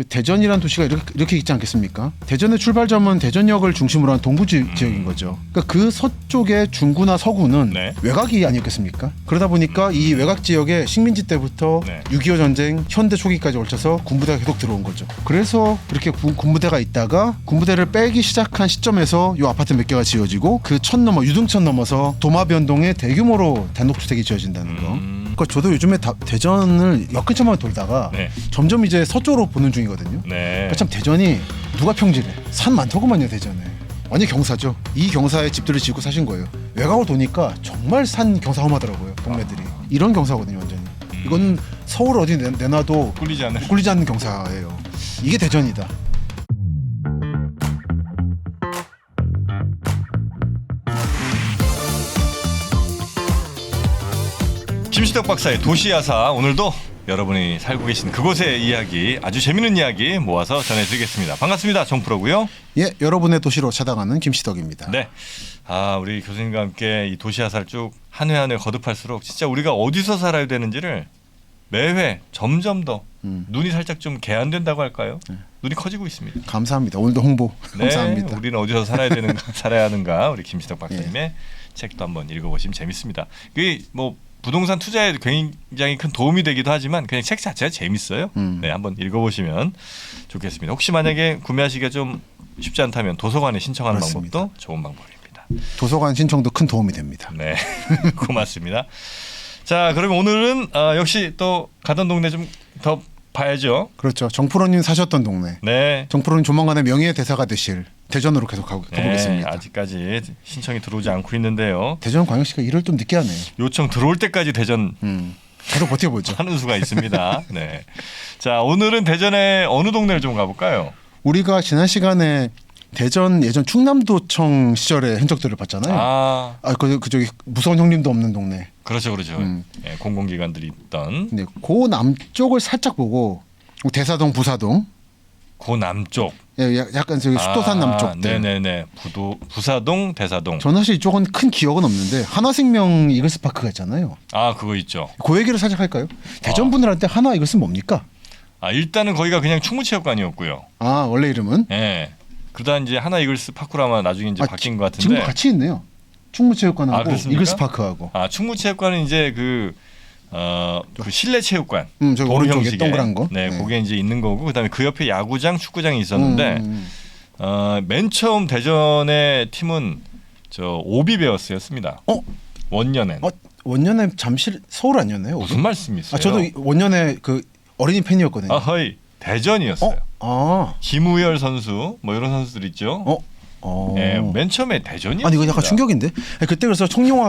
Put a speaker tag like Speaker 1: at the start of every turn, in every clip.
Speaker 1: 대전이란 도시가 이렇게 있지 않겠습니까? 대전의 출발점은 대전역을 중심으로 한 동부 지역인 거죠. 그러니까 그 서쪽의 중구나 서구는
Speaker 2: 네.
Speaker 1: 외곽이 아니었겠습니까? 그러다 보니까 이 외곽 지역에 식민지 때부터
Speaker 2: 네.
Speaker 1: 6.25 전쟁 현대 초기까지 걸쳐서 군부대가 계속 들어온 거죠. 그래서 그렇게 군부대가 있다가 군부대를 빼기 시작한 시점에서 이 아파트 몇 개가 지어지고 그 천 넘어 유등천 넘어서 도마변동에 대규모로 단독주택이 지어진다는 거. 그러니까 저도 요즘에 대전을 역 근처만 돌다가
Speaker 2: 네.
Speaker 1: 점점 이제 서쪽으로 보는 중이거든요.
Speaker 2: 네.
Speaker 1: 그러니까 참 대전이 누가 평지래. 산 많더구만요 대전에. 완전 경사죠. 이 경사에 집들을 짓고 사신 거예요. 외곽을 도니까 정말 산 경사 험하더라고요 동네들이. 이런 경사거든요 완전히. 이건 서울 어디 내놔도
Speaker 2: 꿀리지
Speaker 1: 않는 경사예요. 이게 대전이다.
Speaker 2: 김시덕 박사의 도시야사, 오늘도 여러분이 살고 계신 그곳의 이야기, 아주 재밌는 이야기 모아서 전해드리겠습니다. 반갑습니다. 정프로고요.
Speaker 1: 예, 여러분의 도시로 찾아가는 김시덕입니다.
Speaker 2: 네, 우리 교수님과 함께 이 도시야사를 쭉 한 회 한 회 거듭할수록 진짜 우리가 어디서 살아야 되는지를 매회 점점 더 눈이 살짝 좀 개안된다고 할까요? 눈이 커지고 있습니다.
Speaker 1: 감사합니다. 오늘도 홍보 감사합니다.
Speaker 2: 우리는 어디서 살아야 하는가, 우리 김시덕 박사님의 책도 한번 읽어보시면 재밌습니다. 그게 뭐 부동산 투자에 굉장히 큰 도움이 되기도 하지만 그냥 책 자체가 재밌어요. 네, 한번 읽어보시면 좋겠습니다. 혹시 만약에 구매하시기가 좀 쉽지 않다면 도서관에 신청하는
Speaker 1: 그렇습니다.
Speaker 2: 방법도 좋은 방법입니다.
Speaker 1: 도서관 신청도 큰 도움이 됩니다.
Speaker 2: 네, 고맙습니다. 자, 그러면 오늘은 역시 또 가던 동네 좀 더 봐야죠.
Speaker 1: 그렇죠. 정프로님 사셨던 동네.
Speaker 2: 네.
Speaker 1: 정프로님 조만간에 명예의 대사가 되실 대전으로 계속 가보겠습니다.
Speaker 2: 네, 아직까지 신청이 들어오지 않고 있는데요.
Speaker 1: 대전광역시가 일을 좀 늦게 하네요.
Speaker 2: 요청 들어올 때까지 대전
Speaker 1: 계속 버텨보죠.
Speaker 2: 하는 수가 있습니다. 네. 자, 오늘은 대전의 어느 동네를 좀 가볼까요?
Speaker 1: 우리가 지난 시간에 대전 예전 충남도청 시절의 흔적들을 봤잖아요. 그저기 무서운 형님도 없는 동네.
Speaker 2: 그렇죠. 네, 공공기관들이 있던.
Speaker 1: 네, 그 남쪽을 살짝 보고 대사동, 부사동.
Speaker 2: 그 남쪽.
Speaker 1: 예, 약간 저기 수도산 남쪽들.
Speaker 2: 네네네. 부사동, 대사동.
Speaker 1: 저는 사실 이쪽은 큰 기억은 없는데 한화생명 이글스파크가 있잖아요.
Speaker 2: 그거 있죠.
Speaker 1: 그 얘기를 살짝 할까요? 대전 분들한테 한화 이글스는 뭡니까?
Speaker 2: 일단은 거기가 그냥 충무체육관이었고요.
Speaker 1: 원래 이름은?
Speaker 2: 네. 그러다 이제 하나 이글스 파크라마 나중에 이제 바뀐 것 같은데.
Speaker 1: 지금 같이 있네요. 충무체육관하고 이글스파크하고.
Speaker 2: 충무체육관은 이제 그 실내 체육관.
Speaker 1: 저 오른쪽에 동그란 거.
Speaker 2: 네, 그게 이제 있는 거고, 그다음에 그 옆에 야구장, 축구장이 있었는데 맨 처음 대전의 팀은 저 오비베어스였습니다. 원년엔.
Speaker 1: 원년에 잠실 서울 아니었나요?
Speaker 2: 무슨 말씀이세요?
Speaker 1: 저도 원년에 그 어린이 팬이었거든요.
Speaker 2: 대전이었어요. 김우열 선수, 뭐 이런 선수들 있죠. 네, 맨 처음에 대전이었어요.
Speaker 1: 이거 약간 충격인데. 그때 그래서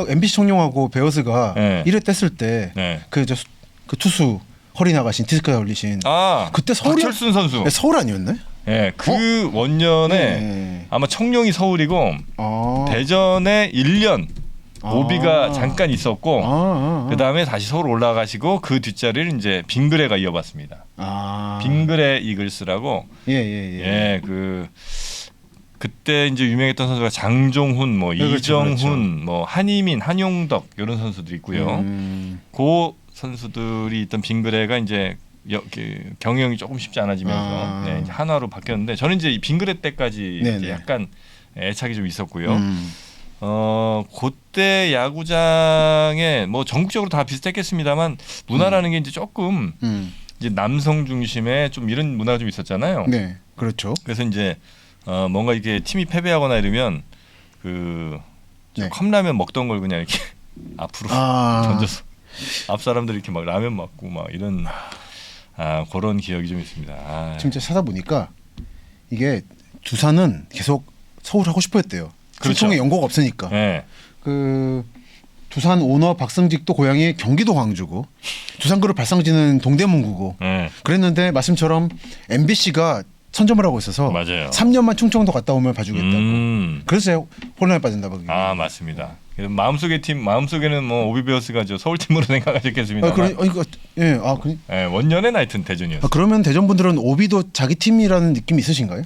Speaker 1: MBC 청룡하고 베어스가 1회 뗐을 때 그 투수 허리 나가신 디스크가 걸리신 그때 서울이
Speaker 2: 박철순 선수.
Speaker 1: 서울 아니었나요?
Speaker 2: 네, 그 원년에 아마 청룡이 서울이고 대전에 1년 오비가 잠깐 있었고 그다음에 다시 서울 올라가시고 그 뒷자리를 이제 빙그레가 이어봤습니다. 빙그레 이글스라고. 그때 이제 유명했던 선수가 장종훈, 뭐 이정훈, 뭐 한희민, 한용덕 이런 선수들이 있고요. 그 선수들이 있던 빙그레가 이제 경영이 조금 쉽지 않아지면서 이제 한화로 바뀌었는데, 저는 이제 빙그레 때까지 이제 약간 애착이 좀 있었고요. 그때 야구장에 뭐 전국적으로 다 비슷했겠습니다만 문화라는 게 이제 조금 이제 남성 중심의 좀 이런 문화가 좀 있었잖아요.
Speaker 1: 네, 그렇죠.
Speaker 2: 그래서 이제 뭔가 이렇게 팀이 패배하거나 이러면 컵라면 먹던 걸 그냥 이렇게 앞으로 던져서 앞 사람들이 이렇게 막 라면 먹고 막 이런 그런 기억이 좀 있습니다.
Speaker 1: 진짜 찾아보니까 이게 두산은 계속 서울 하고 싶어했대요. 출통에 연고가 없으니까.
Speaker 2: 네.
Speaker 1: 그 두산 오너 박성직도 고향이 경기도 광주고 두산그룹 발상지는 동대문구고. 그랬는데 말씀처럼 MBC가 선점을 하고 있어서
Speaker 2: 맞아요.
Speaker 1: 3년만 충청도 갔다 오면 봐주겠다고. 그래서 혼란에 빠진다 보기.
Speaker 2: 맞습니다. 마음속에는 뭐 오비베어스가 서울팀으로 생각하셨겠습니다. 원년에 하여튼 대전이었어요.
Speaker 1: 그러면 대전 분들은 오비도 자기 팀이라는 느낌이 있으신가요?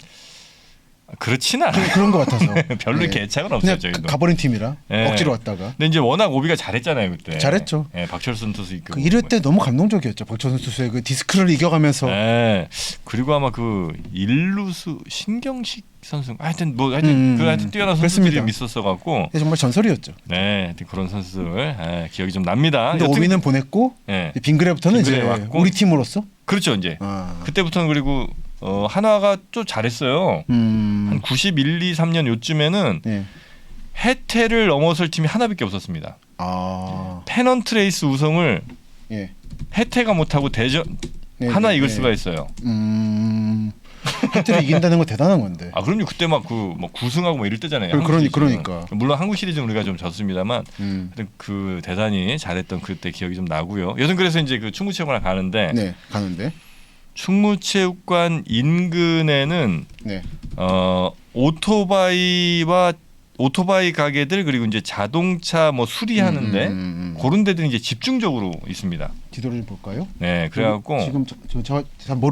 Speaker 2: 그렇진 않아요.
Speaker 1: 그런 것 같아서
Speaker 2: 별로
Speaker 1: 예.
Speaker 2: 개착은 없어요.
Speaker 1: 그냥
Speaker 2: 저희도.
Speaker 1: 가버린 팀이라
Speaker 2: 예.
Speaker 1: 억지로 왔다가.
Speaker 2: 근데 이제 워낙 오비가 잘했잖아요 그때.
Speaker 1: 잘했죠.
Speaker 2: 예, 박철순 투수 있고.
Speaker 1: 그 1회 때 너무 감동적이었죠. 박철순 투수의 그 디스크를 이겨가면서.
Speaker 2: 네. 그리고 아마 그 일루수 신경식 선수 하여튼 하여튼 뛰어난 선수들이
Speaker 1: 그렇습니다.
Speaker 2: 있었어 갖고
Speaker 1: 정말 전설이었죠.
Speaker 2: 네, 하여튼 그런 선수들 기억이 좀 납니다.
Speaker 1: 근데 오비는 보냈고
Speaker 2: 예.
Speaker 1: 빙그레부터는
Speaker 2: 빙그레
Speaker 1: 이제
Speaker 2: 왔고.
Speaker 1: 우리 팀으로서.
Speaker 2: 그렇죠 이제
Speaker 1: 아.
Speaker 2: 그때부터는 그리고 한화가 좀 잘했어요. 한 91, 2, 3년 요쯤에는
Speaker 1: 예.
Speaker 2: 해태를 넘어설 팀이 하나밖에 없었습니다.
Speaker 1: 아.
Speaker 2: 페넌트 레이스 우승을
Speaker 1: 예.
Speaker 2: 해태가 못하고 대전
Speaker 1: 네,
Speaker 2: 하나
Speaker 1: 네,
Speaker 2: 이길
Speaker 1: 네.
Speaker 2: 수가 있어요.
Speaker 1: 해트를 이긴다는 건 대단한 건데.
Speaker 2: 아 그럼요 그때 막 그 뭐 9승하고 뭐 이럴 때잖아요. 한국
Speaker 1: 그러니까.
Speaker 2: 시리즈는. 물론 한국 시리즈는 우리가 좀 졌습니다만
Speaker 1: 음.
Speaker 2: 그 대단히 잘했던 그때 기억이 좀 나고요. 여튼 그래서 이제 그 충무체육관을 가는데
Speaker 1: 네, 가는데.
Speaker 2: 충무체육관 인근에는
Speaker 1: 네.
Speaker 2: 오토바이 가게들 그리고 이제 자동차 뭐 수리하는데 그런 데들이 이제 집중적으로 있습니다.
Speaker 1: 지도를 좀 볼까요?
Speaker 2: 네, 그래갖고
Speaker 1: 지금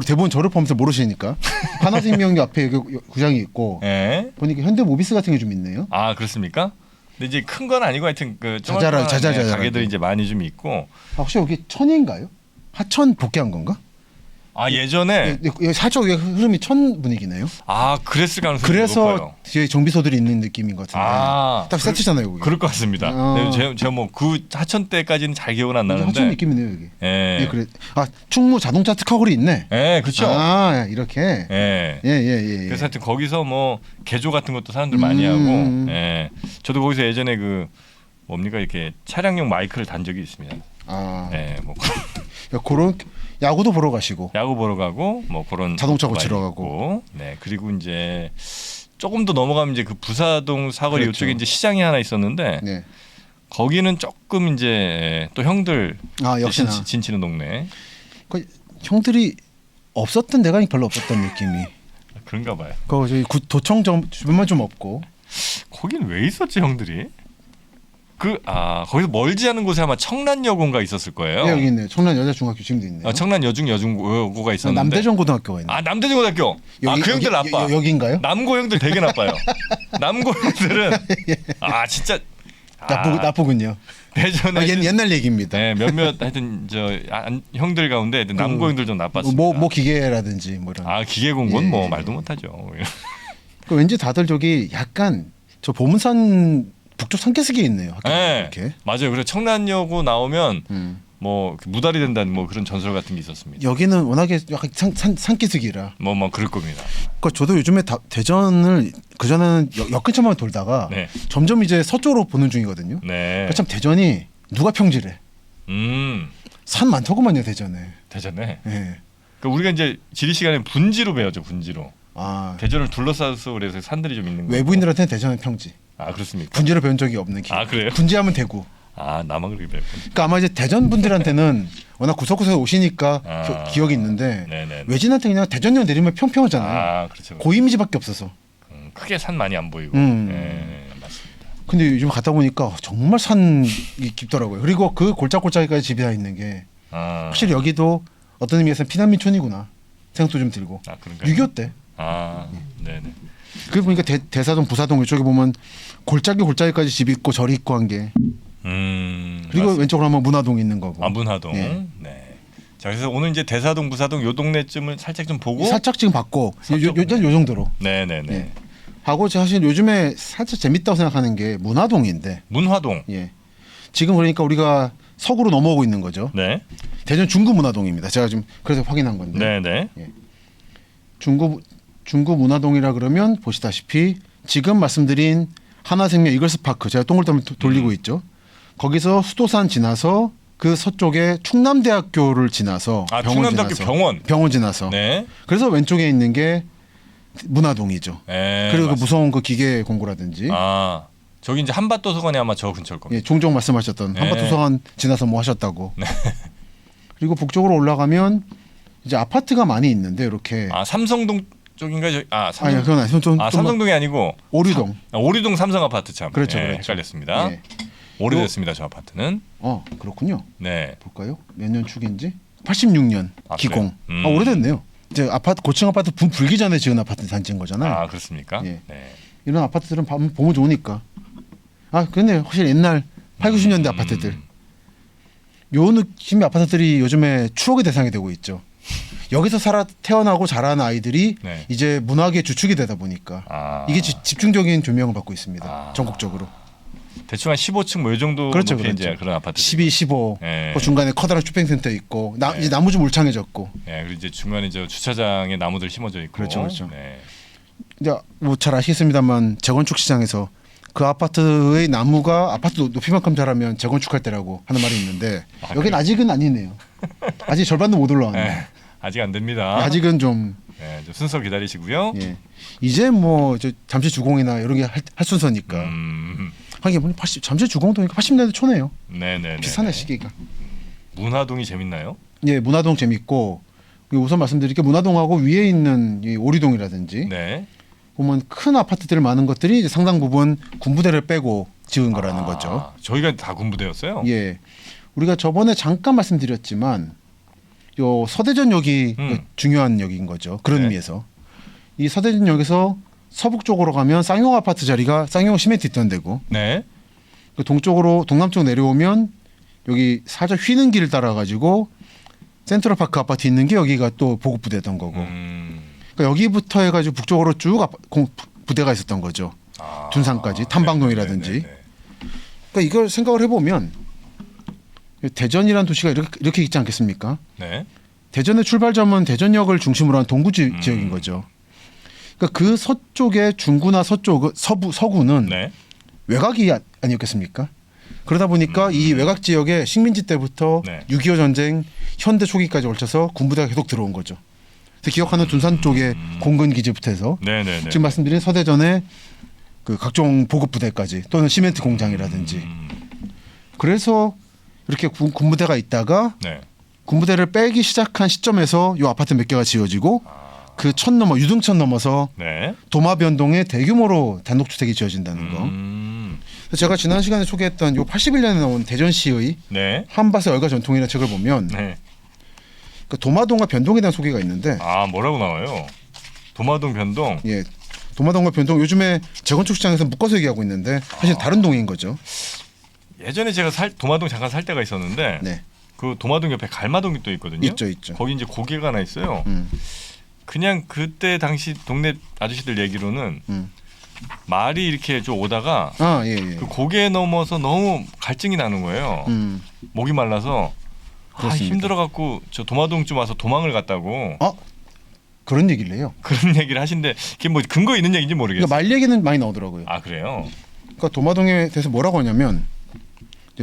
Speaker 1: 대부분 저를 포함해서 모르시니까 하나생명역 앞에 여기 구장이 있고
Speaker 2: 네.
Speaker 1: 보니까 현대모비스 같은 게 좀 있네요.
Speaker 2: 아 그렇습니까? 근데 이제 큰 건 아니고 하여튼 그
Speaker 1: 자잘하게.
Speaker 2: 가게들이 이제 많이 좀 있고.
Speaker 1: 혹시 여기 천인가요? 하천 복귀한 건가?
Speaker 2: 아 예전에
Speaker 1: 살짝 여기 흐름이 천 분위기네요.
Speaker 2: 아 그랬을 가능성이
Speaker 1: 그래서
Speaker 2: 높아요.
Speaker 1: 뒤에 정비소들이 있는 느낌인 것 같은데.
Speaker 2: 아,
Speaker 1: 딱 세트잖아요, 여기.
Speaker 2: 그럴 것 같습니다. 제가 뭐 그 하천 때까지는 잘 기억은 안 나는데.
Speaker 1: 하천 느낌이네요, 여기.
Speaker 2: 예.
Speaker 1: 예, 그래. 아, 충무 자동차 특허굴이 있네.
Speaker 2: 예, 그렇죠.
Speaker 1: 아, 이렇게.
Speaker 2: 예.
Speaker 1: 예.
Speaker 2: 그래서 하여튼 거기서 뭐 개조 같은 것도 사람들 많이 하고. 예. 저도 거기서 예전에 그 뭡니까 이렇게 차량용 마이크를 단 적이 있습니다.
Speaker 1: 아.
Speaker 2: 예, 뭐
Speaker 1: 그런 야구도 보러 가시고.
Speaker 2: 야구 보러 가고 뭐 그런
Speaker 1: 자동차
Speaker 2: 오토바이
Speaker 1: 고치러
Speaker 2: 있고.
Speaker 1: 가고.
Speaker 2: 네. 그리고 이제 조금 더 넘어가면 이제 그 부사동 사거리
Speaker 1: 그렇죠.
Speaker 2: 이쪽에 이제 시장이 하나 있었는데
Speaker 1: 네.
Speaker 2: 거기는 조금 이제 또 형들
Speaker 1: 역시나.
Speaker 2: 진치는 동네.
Speaker 1: 그 형들이 없었던 데가 별로 없었던 느낌이.
Speaker 2: 그런가 봐요.
Speaker 1: 저희 도청 주변만 좀 없고.
Speaker 2: 거긴 왜 있었지 형들이? 거기서 멀지 않은 곳에 아마 청란여고가 있었을 거예요.
Speaker 1: 네, 여기 있네요. 청란 여자중학교 지금도 있네요.
Speaker 2: 청란 여중고가 있었는데.
Speaker 1: 남대전 고등학교가 있네요.
Speaker 2: 남대전 고등학교. 그 형들 나빠.
Speaker 1: 여기인가요?
Speaker 2: 남고 형들 되게 나빠요. 남고 형들은 진짜
Speaker 1: 나쁘군요.
Speaker 2: 대전에
Speaker 1: 옛날 얘기입니다.
Speaker 2: 네, 몇몇 하여튼 형들 가운데 남고 형들 좀 나빴습니다.
Speaker 1: 뭐 기계라든지 뭐 이런.
Speaker 2: 기계 공부는 뭐 말도 못하죠.
Speaker 1: 왠지 다들 저기 약간 저 보문산 북쪽 산기슭에 있네요.
Speaker 2: 네,
Speaker 1: 이렇게.
Speaker 2: 맞아요. 그래서 청란여고 나오면 뭐 무달이 된다는 뭐 그런 전설 같은 게 있었습니다.
Speaker 1: 여기는 워낙에 약간 산기슭이라.
Speaker 2: 뭐 그럴 겁니다.
Speaker 1: 그러니까 저도 요즘에 대전을 그 전에는 역 근처만 돌다가
Speaker 2: 네.
Speaker 1: 점점 이제 서쪽으로 보는 중이거든요.
Speaker 2: 네.
Speaker 1: 그러니까 참 대전이 누가 평지래. 산 많더구만요 대전에.
Speaker 2: 대전에.
Speaker 1: 예.
Speaker 2: 그러니까 우리가 이제 지리 시간에 분지로 배웠죠. 분지로. 대전을 둘러싸서 그래서 산들이 좀 있는 거예요.
Speaker 1: 외부인들한테는 대전은 평지.
Speaker 2: 그렇습니까?
Speaker 1: 분지를 배운 적이 없는 기.
Speaker 2: 그래요?
Speaker 1: 분지하면 대구.
Speaker 2: 나만 그렇게 배웠군.
Speaker 1: 그러니까 아마 이제 대전 분들한테는 워낙 구석구석에 오시니까 기억이 있는데
Speaker 2: 네네.
Speaker 1: 외진한테 그냥 대전역 내리면 평평하잖아요.
Speaker 2: 그렇죠.
Speaker 1: 고이미지밖에 없어서.
Speaker 2: 크게 산 많이 안 보이고. 네, 맞습니다.
Speaker 1: 근데 요즘 갔다 보니까 정말 산이 깊더라고요. 그리고 그 골짜골짜기까지 집이 다 있는 게 확실히 여기도 어떤 의미에서는 피난민촌이구나 생각도 좀 들고.
Speaker 2: 그런가요?
Speaker 1: 6.25 때.
Speaker 2: 네네.
Speaker 1: 그리고 보니까 대사동, 부사동 이쪽에 보면 골짜기까지 집 있고 절이 있고 한 게. 그리고
Speaker 2: 맞습니다.
Speaker 1: 왼쪽으로 하면 문화동 있는 거고.
Speaker 2: 문화동.
Speaker 1: 예.
Speaker 2: 네. 자 그래서 오늘 이제 대사동, 부사동 요 동네쯤을 살짝 좀 보고.
Speaker 1: 살짝 지금 봤고 요 정도로.
Speaker 2: 네네네.
Speaker 1: 예. 하고 사실 요즘에 살짝 재밌다고 생각하는 게 문화동인데.
Speaker 2: 문화동.
Speaker 1: 예. 지금 그러니까 우리가 서구로 넘어오고 있는 거죠.
Speaker 2: 네.
Speaker 1: 대전 중구 문화동입니다. 제가 지금 그래서 확인한 건데.
Speaker 2: 네네.
Speaker 1: 예. 중구 문화동이라 그러면 보시다시피 지금 말씀드린 하나생명 이글스파크 제가 동글동글 돌리고 있죠. 거기서 수도산 지나서 그 서쪽에 충남대학교를 지나서
Speaker 2: 충남대학교
Speaker 1: 병원 지나서.
Speaker 2: 네.
Speaker 1: 그래서 왼쪽에 있는 게 문화동이죠.
Speaker 2: 네,
Speaker 1: 그리고 그
Speaker 2: 맞습니다.
Speaker 1: 무서운 그 기계 공고라든지.
Speaker 2: 저기 이제 한밭도서관이 아마 저 근처일 겁니다.
Speaker 1: 예, 종종 말씀하셨던
Speaker 2: 네.
Speaker 1: 한밭도서관 지나서 뭐 하셨다고. 그리고 북쪽으로 올라가면 이제 아파트가 많이 있는데 이렇게.
Speaker 2: 삼성동 쪽인가요?
Speaker 1: 아니 그건 아니.
Speaker 2: 삼성동이 아니고
Speaker 1: 오류동.
Speaker 2: 오류동 삼성 아파트 참.
Speaker 1: 그렇죠,
Speaker 2: 네,
Speaker 1: 그렇죠.
Speaker 2: 헷갈렸습니다.
Speaker 1: 예.
Speaker 2: 오래됐습니다 저 아파트는.
Speaker 1: 그렇군요.
Speaker 2: 네.
Speaker 1: 볼까요? 몇 년 축인지? 86년 기공.
Speaker 2: 그래요?
Speaker 1: 오래됐네요. 이제 아파트 고층 아파트 붐 불기 전에 지은 아파트 단지인 거잖아요.
Speaker 2: 아 그렇습니까?
Speaker 1: 예.
Speaker 2: 네.
Speaker 1: 이런 아파트들은 보면 좋으니까. 아 근데 확실히 옛날 8, 90년대 아파트들. 요 느낌의 아파트들이 요즘에 추억의 대상이 되고 있죠. 여기서 태어나고 자란 아이들이
Speaker 2: 네.
Speaker 1: 이제 문화계의 주축이 되다 보니까 이게 집중적인 조명을 받고 있습니다. 전국적으로.
Speaker 2: 대충 한 15층 뭐 이 정도
Speaker 1: 그렇죠,
Speaker 2: 높이의
Speaker 1: 그렇죠.
Speaker 2: 이제 그런 아파트.
Speaker 1: 12, 15.
Speaker 2: 네.
Speaker 1: 그 중간에 커다란 쇼핑센터 있고
Speaker 2: 네.
Speaker 1: 이제 나무 좀 울창해졌고.
Speaker 2: 네, 그리고 이제 중간에 저 주차장에 나무들 심어져 있고.
Speaker 1: 그렇죠, 그렇죠.
Speaker 2: 네.
Speaker 1: 이제 뭐 잘 아시겠습니다만 재건축 시장에서 그 아파트의 나무가 아파트 높이만큼 자라면 재건축할 때라고 하는 말이 있는데 여긴 아직은 아니네요. 아직 절반도 못 올라왔네요.
Speaker 2: 네. 아직 안 됩니다.
Speaker 1: 아직은 좀
Speaker 2: 네, 좀 순서 기다리시고요.
Speaker 1: 예. 이제 뭐 잠시 주공이나 이런 게 할 순서니까. 하긴 뭐 잠시 주공도니까 80년대 초네요.
Speaker 2: 네네.
Speaker 1: 비슷하네 시기가.
Speaker 2: 문화동이 재밌나요?
Speaker 1: 예, 문화동 재밌고 우선 말씀드릴 게 문화동하고 위에 있는 이 오리동이라든지
Speaker 2: 네.
Speaker 1: 보면 큰 아파트들 많은 것들이 이제 상당 부분 군부대를 빼고 지은 거라는 거죠.
Speaker 2: 저희가 다 군부대였어요.
Speaker 1: 예, 우리가 저번에 잠깐 말씀드렸지만 요 서대전역이 중요한 역인 거죠. 그런
Speaker 2: 네.
Speaker 1: 의미에서 이 서대전역에서 서북 쪽으로 가면 쌍용 아파트 자리가 쌍용 시멘트 있던 데고,
Speaker 2: 네.
Speaker 1: 그 동쪽으로 동남쪽 내려오면 여기 살짝 휘는 길을 따라 가지고 센트럴파크 아파트 있는 게 여기가 또 보급부대였던 거고, 그러니까 여기부터 해가지고 북쪽으로 쭉 부대가 있었던 거죠. 둔산까지 탐방동이라든지.
Speaker 2: 네네네.
Speaker 1: 그러니까 이걸 생각을 해보면 대전이라는 도시가 이렇게 있지 않겠습니까?
Speaker 2: 네.
Speaker 1: 대전의 출발점은 대전역을 중심으로 한 동구 지역인 거죠. 그러니까 그 서쪽의 중구나 서구는
Speaker 2: 네.
Speaker 1: 외곽이 아니었겠습니까? 그러다 보니까 이 외곽 지역에 식민지 때부터
Speaker 2: 네.
Speaker 1: 6.25 전쟁 현대 초기까지 걸쳐서 군부대가 계속 들어온 거죠. 그래서 기억하는 둔산 쪽의 공군 기지부터 해서
Speaker 2: 네네네.
Speaker 1: 지금 말씀드린 서대전의 그 각종 보급 부대까지 또는 시멘트 공장이라든지. 그래서 이렇게 군부대가 있다가
Speaker 2: 네.
Speaker 1: 군부대를 빼기 시작한 시점에서 이 아파트 몇 개가 지어지고 그 천 넘어 유등천 넘어서
Speaker 2: 네.
Speaker 1: 도마변동에 대규모로 단독주택이 지어진다는 거. 그래서 제가 지난 시간에 소개했던 요 81년에 나온 대전시의
Speaker 2: 네.
Speaker 1: 한밭의 얼가 전통이라는 책을 보면
Speaker 2: 네.
Speaker 1: 그 도마동과 변동에 대한 소개가 있는데,
Speaker 2: 뭐라고 나와요? 도마동 변동.
Speaker 1: 예, 도마동과 변동 요즘에 재건축 시장에서 묶어서 얘기하고 있는데 사실 다른 동인 거죠.
Speaker 2: 예전에 제가 도마동 잠깐 살 때가 있었는데
Speaker 1: 네,
Speaker 2: 그 도마동 옆에 갈마동이 또 있거든요.
Speaker 1: 있죠.
Speaker 2: 거기 이제 고개가 하나 있어요.
Speaker 1: 음.
Speaker 2: 그냥 그때 당시 동네 아저씨들 얘기로는 말이 이렇게 좀 오다가
Speaker 1: 예.
Speaker 2: 그 고개 넘어서 너무 갈증이 나는 거예요. 목이 말라서
Speaker 1: 그렇습니다.
Speaker 2: 힘들어갖고 저 도마동 좀 와서 도망을 갔다고
Speaker 1: 그런 얘기를 해요.
Speaker 2: 그런 얘기를 하신데 그게 뭐 근거 있는 얘기인지 모르겠어요.
Speaker 1: 그러니까 말 얘기는 많이 나오더라고요.
Speaker 2: 그래요?
Speaker 1: 그러니까 도마동에 대해서 뭐라고 하냐면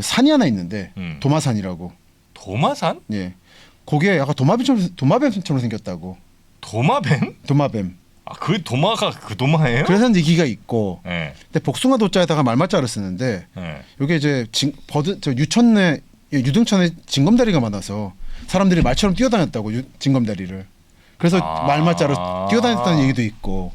Speaker 1: 산이 하나 있는데 도마산이라고.
Speaker 2: 도마산?
Speaker 1: 예, 그게 약간 도마뱀처럼 생겼다고.
Speaker 2: 도마뱀?
Speaker 1: 도마뱀.
Speaker 2: 그 도마가 그 도마예요?
Speaker 1: 그래서 얘기가 있고.
Speaker 2: 네.
Speaker 1: 근데 복숭아 도자에다가 말맞자를 쓰는데
Speaker 2: 네.
Speaker 1: 이게 이제 유천내 유등천에 징검다리가 많아서 사람들이 말처럼 뛰어다녔다고 징검다리를. 그래서 말맞자로 뛰어다녔다는 얘기도 있고.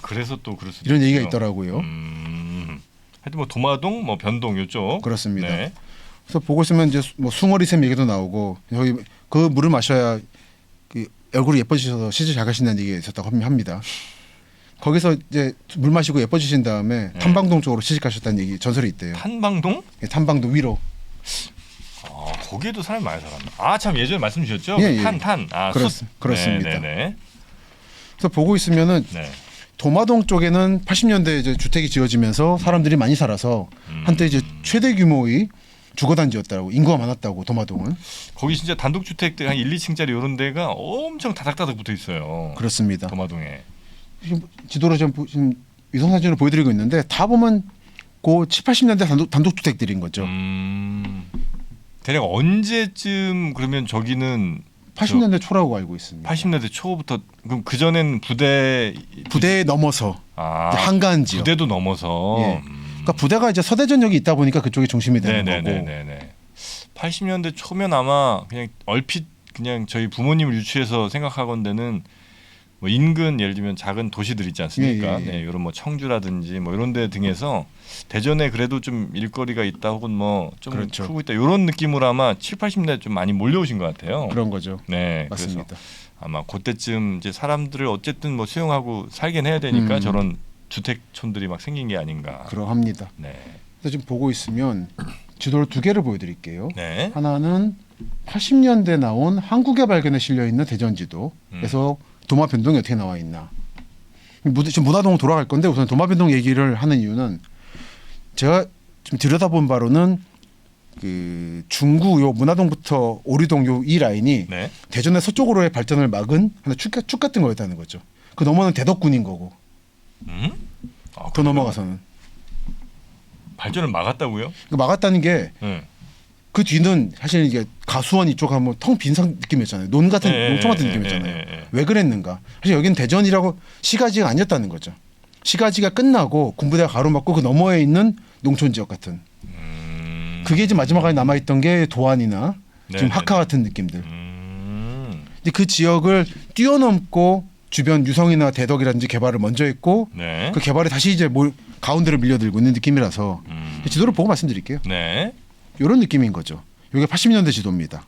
Speaker 2: 그래서 또 그럴 수도
Speaker 1: 이런 얘기가
Speaker 2: 있죠.
Speaker 1: 있더라고요.
Speaker 2: 하여튼 뭐 도마동, 뭐 변동 요쪽.
Speaker 1: 그렇습니다.
Speaker 2: 네.
Speaker 1: 그래서 보고 있으면 이제 뭐 숭어리샘 얘기도 나오고 여기 그 물을 마셔야 그 얼굴이 예뻐지셔서 시집 잘 가신다는 얘기가 있었다고 합니다. 거기서 이제 물 마시고 예뻐지신 다음에 탐방동 쪽으로 시집 가셨다는 얘기 전설이 있대요.
Speaker 2: 탄방동?
Speaker 1: 예, 탐방동 위로.
Speaker 2: 거기에도 사람이 많이 살았나? 참 예전에 말씀 주셨죠?
Speaker 1: 예.
Speaker 2: 탄.
Speaker 1: 그렇습니다.
Speaker 2: 네네네.
Speaker 1: 그래서 보고 있으면은
Speaker 2: 네.
Speaker 1: 도마동 쪽에는 80년대에 이제 주택이 지어지면서 사람들이 많이 살아서 한때 이제 최대 규모의 주거단지였다고, 인구가 많았다고 도마동은.
Speaker 2: 거기 진짜 단독주택들 한 1, 2층짜리 이런 데가 엄청 다닥다닥 붙어 있어요.
Speaker 1: 그렇습니다.
Speaker 2: 도마동에.
Speaker 1: 지금 지도로 지금 위성 사진으로 보여드리고 있는데 다 보면 그 7, 80년대 단독주택들인 거죠.
Speaker 2: 대략 언제쯤 그러면 저기는
Speaker 1: 80년대 초라고 알고 있습니다.
Speaker 2: 80년대 초부터 그럼 그 전엔 부대에
Speaker 1: 넘어서 한가한 지역.
Speaker 2: 부대도 넘어서.
Speaker 1: 예. 그러니까 부대가 이제 서대전역이 있다 보니까 그쪽이 중심이 되는 거고.
Speaker 2: 네네네. 80년대 초면 아마 그냥 얼핏 그냥 저희 부모님을 유추해서 생각하건대는 뭐 인근 예를 들면 작은 도시들 있지 않습니까?
Speaker 1: 예, 예, 예.
Speaker 2: 네, 이런 뭐 청주라든지 뭐 이런 데 등에서 대전에 그래도 좀 일거리가 있다 혹은 뭐 좀
Speaker 1: 그렇죠.
Speaker 2: 크고 있다 이런 느낌으로 아마 7, 80년대 좀 많이 몰려오신 것 같아요.
Speaker 1: 그런 거죠.
Speaker 2: 네,
Speaker 1: 맞습니다.
Speaker 2: 그래서 아마 그때쯤 이제 사람들을 어쨌든 뭐 수용하고 살긴 해야 되니까 저런 주택촌들이 막 생긴 게 아닌가.
Speaker 1: 그러합니다.
Speaker 2: 네.
Speaker 1: 그래서 지금 보고 있으면 지도를 두 개를 보여드릴게요.
Speaker 2: 네.
Speaker 1: 하나는 80년대 나온 한국의 발견에 실려 있는 대전 지도에서 도마 변동이 어떻게 나와 있나. 지금 문화동 돌아갈 건데 우선 도마 변동 얘기를 하는 이유는 제가 좀 들여다본 바로는 그 중구 요 문화동부터 오리동 요 이 라인이
Speaker 2: 네.
Speaker 1: 대전의 서쪽으로의 발전을 막은 하나 축 같은 거였다는 거죠. 그 넘어는 대덕군인 거고
Speaker 2: 아,
Speaker 1: 더
Speaker 2: 그래요?
Speaker 1: 넘어가서는
Speaker 2: 발전을 막았다고요?
Speaker 1: 그 막았다는 게
Speaker 2: 네.
Speaker 1: 그 뒤는 사실 이게 가수원 이쪽 하면 텅 빈 느낌이었잖아요. 논 같은 농촌 같은 느낌이었잖아요. 왜 그랬는가? 사실 여기는 대전이라고 시가지가 아니었다는 거죠. 시가지가 끝나고 군부대가 가로막고 그 너머에 있는 농촌 지역 같은. 그게 이제 마지막에 남아있던 게 도안이나 지금 하카 같은 느낌들. 근데 그 지역을 뛰어넘고 주변 유성이나 대덕이라든지 개발을 먼저 했고
Speaker 2: 네.
Speaker 1: 그 개발에 다시 이제 가운데로 밀려들고 있는 느낌이라서 지도를 보고 말씀드릴게요.
Speaker 2: 네.
Speaker 1: 이런 느낌인 거죠. 이게 80년대 지도입니다.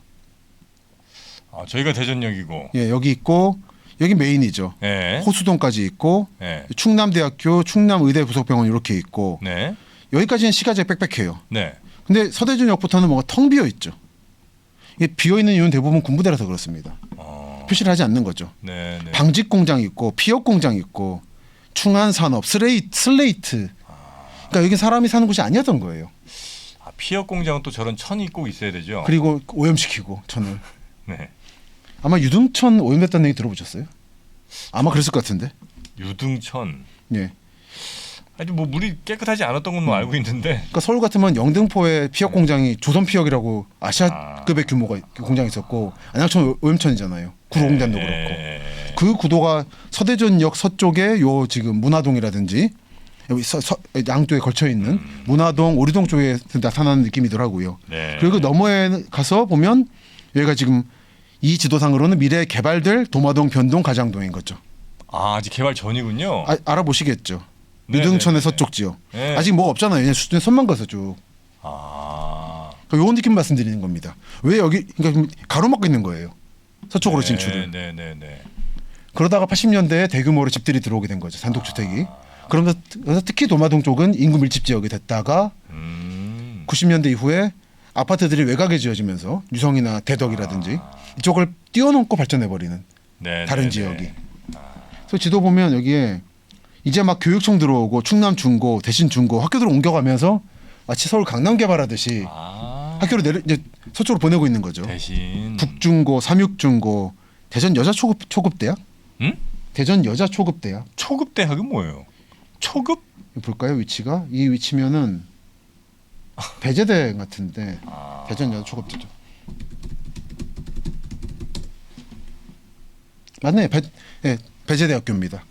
Speaker 2: 아, 저희가 대전역이고.
Speaker 1: 예, 여기 있고 여기 메인이죠.
Speaker 2: 네.
Speaker 1: 호수동까지 있고
Speaker 2: 네.
Speaker 1: 충남대학교, 충남의대 부속병원 이렇게 있고
Speaker 2: 네.
Speaker 1: 여기까지는 시가지가 빽빽해요.
Speaker 2: 네.
Speaker 1: 근데 서대전역부터는 뭔가 텅 비어 있죠. 이게 비어 있는 이유는 대부분 군부대라서 그렇습니다. 표시를 하지 않는 거죠.
Speaker 2: 네. 네.
Speaker 1: 방직 공장 있고 피혁 공장 있고 충안산업, 슬레이트. 그러니까 여기 사람이 사는 곳이 아니었던 거예요.
Speaker 2: 아, 피혁 공장은 또 저런 천이 꼭 있어야 되죠.
Speaker 1: 그리고 오염시키고 천을.
Speaker 2: 네.
Speaker 1: 아마 유등천 오염됐다는 얘기 들어보셨어요? 아마 그랬을 것 같은데.
Speaker 2: 유등천.
Speaker 1: 예.
Speaker 2: 아니 뭐 물이 깨끗하지 않았던 건 뭐 알고 있는데.
Speaker 1: 그러니까 서울 같으면 영등포에 피혁 공장이 조선 피혁이라고 아시아급의 규모가 공장이 있었고 안양천 오염천이잖아요. 구로공단도 그렇고. 그 구도가 서대전역 서쪽에 요 지금 문화동이라든지 여기 양쪽에 걸쳐 있는 문화동, 오리동 쪽에 나타나는 느낌이더라고요.
Speaker 2: 네.
Speaker 1: 그리고 넘어에 가서 보면 여기가 지금 이 지도상으로는 미래에 개발될 도마동, 변동, 가장동인 거죠.
Speaker 2: 아, 아직 개발 전이군요.
Speaker 1: 알아보시겠죠.
Speaker 2: 네,
Speaker 1: 유등천의
Speaker 2: 네, 네.
Speaker 1: 서쪽 지역.
Speaker 2: 네.
Speaker 1: 아직 뭐가 없잖아요. 그냥 수준에 손만 가서 쭉.
Speaker 2: 아.
Speaker 1: 요런 느낌 말씀드리는 겁니다. 왜 여기 그러니까 가로막고 있는 거예요. 서쪽으로 진출을.
Speaker 2: 네, 네, 네.
Speaker 1: 그러다가 80년대에 대규모로 집들이 들어오게 된 거죠. 단독주택이. 그러면서 특히 도마동 쪽은 인구 밀집 지역이 됐다가 90년대 이후에 아파트들이 외곽에 지어지면서 유성이나 대덕이라든지 이쪽을 뛰어넘고 발전해버리는
Speaker 2: 네,
Speaker 1: 다른
Speaker 2: 네,
Speaker 1: 지역이.
Speaker 2: 네.
Speaker 1: 그래서 지도 보면 여기에 이제 막 교육청 들어오고 충남 중고, 대신 중고 학교들을 옮겨가면서 마치 서울 강남 개발하듯이 학교를 이제 서쪽으로 보내고 있는 거죠.
Speaker 2: 대신
Speaker 1: 북중고, 삼육중고, 대전 여자 초급대학?
Speaker 2: 응?
Speaker 1: 대전 여자 초급대학.
Speaker 2: 초급 대학은 뭐예요? 초급?
Speaker 1: 볼까요 위치가? 이 위치면은 배제대 같은데 대전 여자 초급대죠. 맞네. 배제대학교입니다.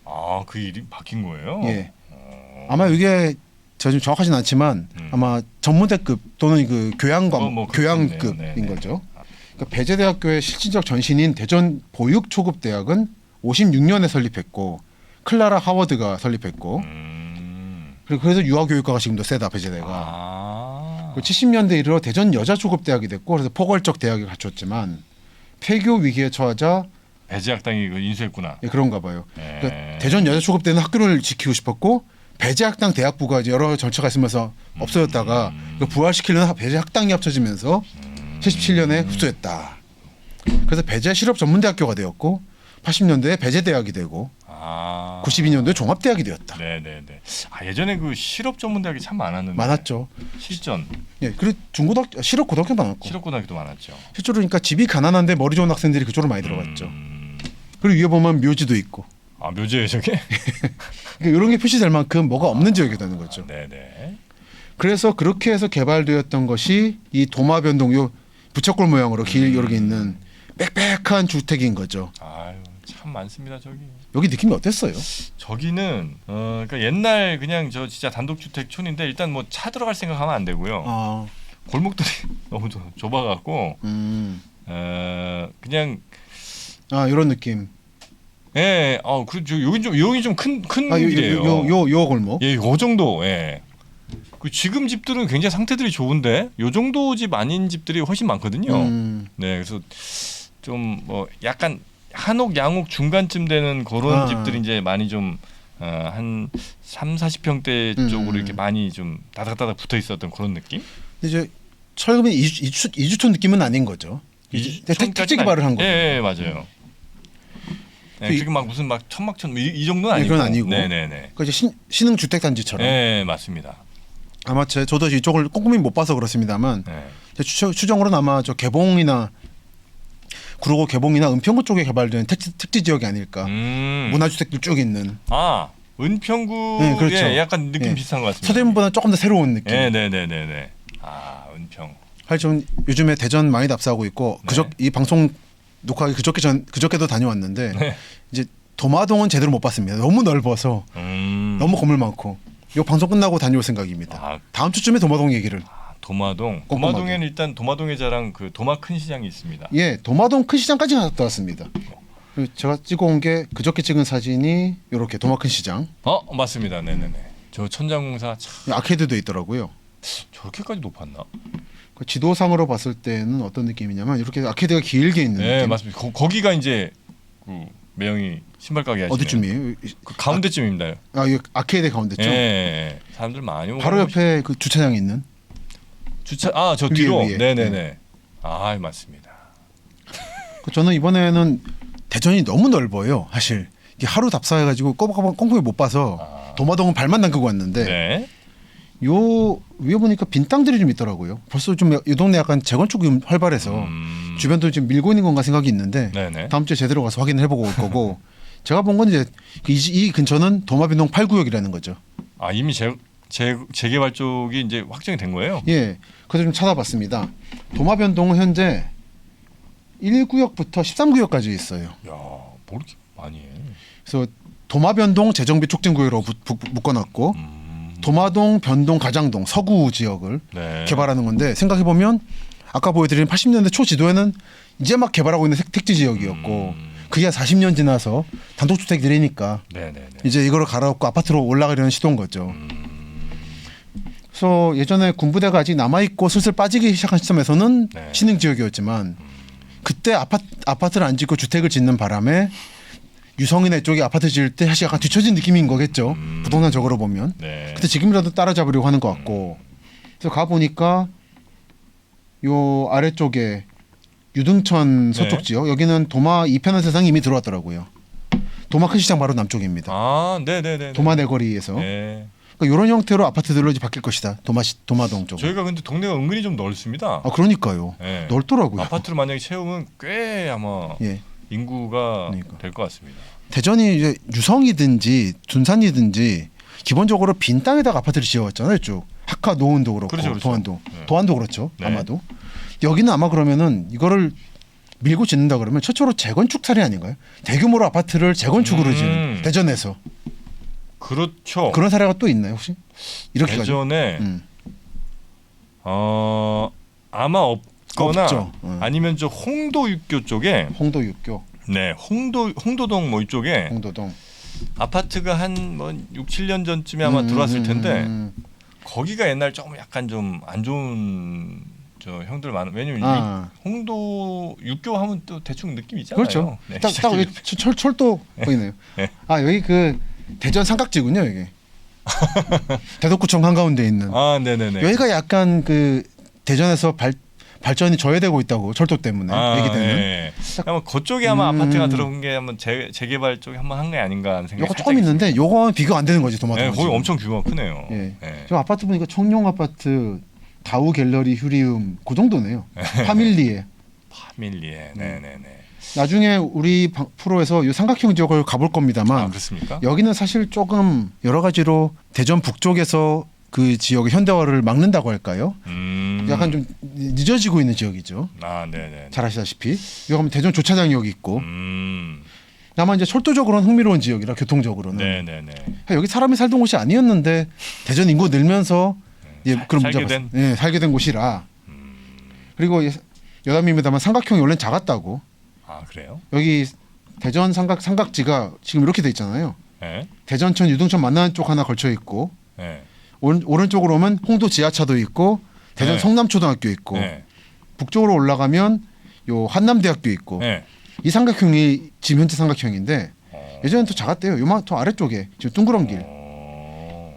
Speaker 2: 아, 그 이름이 바뀐 거예요?
Speaker 1: 예. 아마 이게 저 좀 정확하진 않지만 아마 전문대급 또는 그 교양과목,
Speaker 2: 뭐
Speaker 1: 교양급인
Speaker 2: 그렇겠네요.
Speaker 1: 거죠. 그러니까 배제대학교의 실질적 전신인 대전 보육초급대학은 56년에 설립했고 클라라 하워드가 설립했고 그리고 그래서 유아교육과가 지금도 세다 배제대가. 70년대 이르러 대전 여자초급대학이 됐고 그래서 포괄적 대학을 갖췄지만 폐교 위기에 처하자
Speaker 2: 배제학당이 그 인수했구나.
Speaker 1: 예, 그런가 봐요. 그러니까 대전 여자초급대는 학교를 지키고 싶었고 배제학당 대학부가 이제 여러 절차가 있으면서 없어졌다가 부활시키려는 배제학당이 합쳐지면서 77년에 흡수했다. 그래서 배제 실업 전문대학교가 되었고 80년대에 배제대학이 되고 92년도에 종합대학이 되었다.
Speaker 2: 네네네. 아, 예전에 그 실업 전문대학이 참 많았는데.
Speaker 1: 많았죠.
Speaker 2: 실전.
Speaker 1: 예, 그리고 중고등학교, 실업 고등학교도 많았고.
Speaker 2: 실업고등학교도 많았죠.
Speaker 1: 실제로 그러니까 집이 가난한데 머리 좋은 학생들이 그쪽으로 많이 들어갔죠. 그리고 위에 보면 묘지도 있고.
Speaker 2: 아, 묘지예요 저게?
Speaker 1: 그러니까 이런 게 표시될 만큼 뭐가 없는 지역이 되는 거죠.
Speaker 2: 네네.
Speaker 1: 그래서 그렇게 해서 개발되었던 것이 이 도마변동 요 부채꼴 모양으로 길 이렇게 있는 빽빽한 주택인 거죠.
Speaker 2: 아유, 참 많습니다 저기.
Speaker 1: 여기 느낌이 어땠어요?
Speaker 2: 저기는 그러니까 옛날 그냥 저 진짜 단독주택촌인데 일단 뭐 차 들어갈 생각하면 안 되고요. 골목들이 너무 좁아갖고 그냥
Speaker 1: 이런 느낌.
Speaker 2: 예, 그렇죠. 여기 좀 큰 길이에요.
Speaker 1: 요 골목.
Speaker 2: 예, 요 정도. 예. 그 지금 집들은 굉장히 상태들이 좋은데 요 정도 집 아닌 집들이 훨씬 많거든요. 네, 그래서 좀 뭐 약간 한옥 양옥 중간쯤 되는 그런 집들이 이제 많이 좀 한 30-40평대 쪽으로 이렇게 많이 좀 다닥다닥 붙어 있었던 그런 느낌?
Speaker 1: 이제 철금이 이주촌 느낌은 아닌 거죠. 택지 개발을 한 거죠.
Speaker 2: 예, 맞아요. 네, 그게 막 무슨 막 천막천 이 정도는 아니고.
Speaker 1: 그건 아니고.
Speaker 2: 네네네.
Speaker 1: 그 이제 신흥 주택 단지처럼.
Speaker 2: 네, 맞습니다.
Speaker 1: 아마 저도 이쪽을 꼼꼼히 못 봐서 그렇습니다만 제 추정으로는 아마 저 개봉이나 구로구 개봉이나 은평구 쪽에 개발된 택지 지역이 아닐까. 문화주택들 쭉 있는.
Speaker 2: 아, 은평구.
Speaker 1: 네, 그렇죠.
Speaker 2: 예, 약간 느낌 비슷한 것 같습니다.
Speaker 1: 서대문보다 조금 더 새로운 느낌.
Speaker 2: 네네네네. 아, 은평.
Speaker 1: 하여튼 요즘에 대전 많이 답사하고 있고 이 방송 녹화하기 그저께도 다녀왔는데
Speaker 2: 네.
Speaker 1: 이제 도마동은 제대로 못 봤습니다. 너무 넓어서 너무 건물 많고. 이 방송 끝나고 다녀올 생각입니다. 다음 주쯤에 도마동 얘기를.
Speaker 2: 도마동. 도마동에는 일단 도마동의 자랑 그 도마 큰 시장이 있습니다.
Speaker 1: 예, 도마동 큰 시장까지 갔다 왔습니다. 그리고 제가 찍어온 게 그저께 찍은 사진이 이렇게 도마 큰 시장.
Speaker 2: 맞습니다. 네네네. 저 천장공사 참
Speaker 1: 아케이드도 있더라고요.
Speaker 2: 저렇게까지 높았나?
Speaker 1: 그 지도상으로 봤을 때는 어떤 느낌이냐면 이렇게 아케이드가 길게 있는.
Speaker 2: 네,
Speaker 1: 느낌.
Speaker 2: 맞습니다. 거기가 이제 그 매형이 신발 가게 하시는
Speaker 1: 어디쯤이에요?
Speaker 2: 그 가운데쯤입니다.
Speaker 1: 이 아케이드 가운데쯤.
Speaker 2: 네, 사람들 많이 오고.
Speaker 1: 바로 옆에 그 주차장이 있는.
Speaker 2: 저 뒤로.
Speaker 1: 위에.
Speaker 2: 네네네. 맞습니다.
Speaker 1: 저는 이번에는 대전이 너무 넓어요. 사실 이게 하루 답사해가지고 꼬박꼬박 꼼꼼히 못 봐서 도마동은 발만 담그고 왔는데
Speaker 2: 네.
Speaker 1: 요 위에 보니까 빈 땅들이 좀 있더라고요. 벌써 좀 이 동네 약간 재건축이 활발해서 주변도 지금 밀고 있는 건가 생각이 있는데
Speaker 2: 네네.
Speaker 1: 다음 주에 제대로 가서 확인을 해보고 올 거고 제가 본 건 이제 이 근처는 도마빈동 8구역이라는 거죠.
Speaker 2: 이미 재개발 쪽이 이제 확정이 된 거예요?
Speaker 1: 예, 그래서 좀 찾아봤습니다. 도마변동은 현재 1구역부터 13구역까지 있어요.
Speaker 2: 야, 뭐 이렇게 많이 해?
Speaker 1: 그래서 도마변동 재정비 촉진구역으로 묶어놨고 도마동, 변동, 가장동 서구 지역을 개발하는 건데 생각해 보면 아까 보여드린 80년대 초 지도에는 이제 막 개발하고 있는 택지 지역이었고 그게 한 40년 지나서 단독주택 들이니까 이제 이거를 갈아엎고 아파트로 올라가려는 시도인 거죠. 그래서 예전에 군부대가 아직 남아있고 슬슬 빠지기 시작한 시점에서는 신흥 지역이었지만 그때 아파트를 안 짓고 주택을 짓는 바람에 유성이나 이쪽에 아파트 지을 때 사실 약간 뒤처진 느낌인 거겠죠. 부동산적으로 보면. 그때 지금이라도 따라잡으려고 하는 것 같고. 그래서 가보니까 요 아래쪽에 유등천 서쪽 지역 여기는 도마 2편한 세상이 이미 들어왔더라고요. 도마 큰 시장 바로 남쪽입니다.
Speaker 2: 네네네.
Speaker 1: 도마 내거리에서. 그러니까 이런 형태로 아파트들로 이제 바뀔 것이다. 도마동 쪽.
Speaker 2: 저희가 근데 동네가 은근히 좀 넓습니다.
Speaker 1: 그러니까요. 넓더라고요.
Speaker 2: 아파트를 만약에 채우면 꽤 아마 인구가 될 것 같습니다.
Speaker 1: 대전이 이제 유성이든지 둔산이든지 기본적으로 빈 땅에다가 아파트를 지어왔잖아요. 쭉 학화 노원도 그렇고
Speaker 2: 그렇죠.
Speaker 1: 도안도 그렇죠. 아마도 여기는 아마 그러면은 이거를 밀고 짓는다 그러면 최초로 재건축 사례 아닌가요? 대규모로 아파트를 재건축으로 지은 대전에서.
Speaker 2: 그렇죠.
Speaker 1: 그런 사례가 또 있나요 혹시? 이렇게
Speaker 2: 대전에 아마 없거나
Speaker 1: 없죠.
Speaker 2: 아니면 저 홍도 육교 쪽에
Speaker 1: 홍도 육교.
Speaker 2: 네, 홍도동 뭐 이쪽에
Speaker 1: 홍도동
Speaker 2: 아파트가 한 뭐 6-7년 전쯤에 아마 들어왔을 텐데 거기가 옛날 조금 약간 좀 안 좋은 저 형들 많은 왜냐면 홍도 육교 하면 또 대충 느낌 있잖아요.
Speaker 1: 그렇죠.
Speaker 2: 네,
Speaker 1: 딱 여기 철도 보이네요. 여기 그 대전 삼각지군요 여기. 대덕구청 한가운데 있는.
Speaker 2: 네네네.
Speaker 1: 여기가 약간 그 대전에서 발전이 저해되고 있다고 철도 때문에 얘기되는.
Speaker 2: 아마 그쪽에 아마 아파트가 들어온 게 한번 재개발 쪽에 한번 한 게 아닌가 하는 생각이.
Speaker 1: 요거 조금 있는데 요거는 비교 안 되는 거지 도마동.
Speaker 2: 거기 엄청 규모가 크네요.
Speaker 1: 저 아파트 보니까 청룡 아파트, 다우 갤러리, 휴리움 그 정도네요. 파밀리에.
Speaker 2: 네네네.
Speaker 1: 나중에 우리 프로에서 이 삼각형 지역을 가볼 겁니다만.
Speaker 2: 그렇습니까?
Speaker 1: 여기는 사실 조금 여러 가지로 대전 북쪽에서 그 지역의 현대화를 막는다고 할까요? 약간 좀 늦어지고 있는 지역이죠.
Speaker 2: 네네.
Speaker 1: 잘 아시다시피 여기 가면 대전 조차장이 여기 있고. 다만 이제 철도적으로는 흥미로운 지역이라 교통적으로는.
Speaker 2: 네네네.
Speaker 1: 여기 사람이 살던 곳이 아니었는데 대전 인구 늘면서 그런 문제가 살게 된 곳이라. 그리고 여담입니다만 삼각형이 원래 작았다고.
Speaker 2: 그래요?
Speaker 1: 여기 대전 삼각지가 지금 이렇게 돼 있잖아요.
Speaker 2: 네.
Speaker 1: 대전천 유등천 만나는 쪽 하나 걸쳐 있고
Speaker 2: 네.
Speaker 1: 오른쪽으로 오면 홍도 지하차도 있고 대전
Speaker 2: 네.
Speaker 1: 성남초등학교 있고
Speaker 2: 네.
Speaker 1: 북쪽으로 올라가면 요 한남대학교 있고
Speaker 2: 네.
Speaker 1: 이 삼각형이 지금 현재 삼각형인데 예전엔 더 작았대요. 요만 더 아래쪽에 지금 둥그런 길.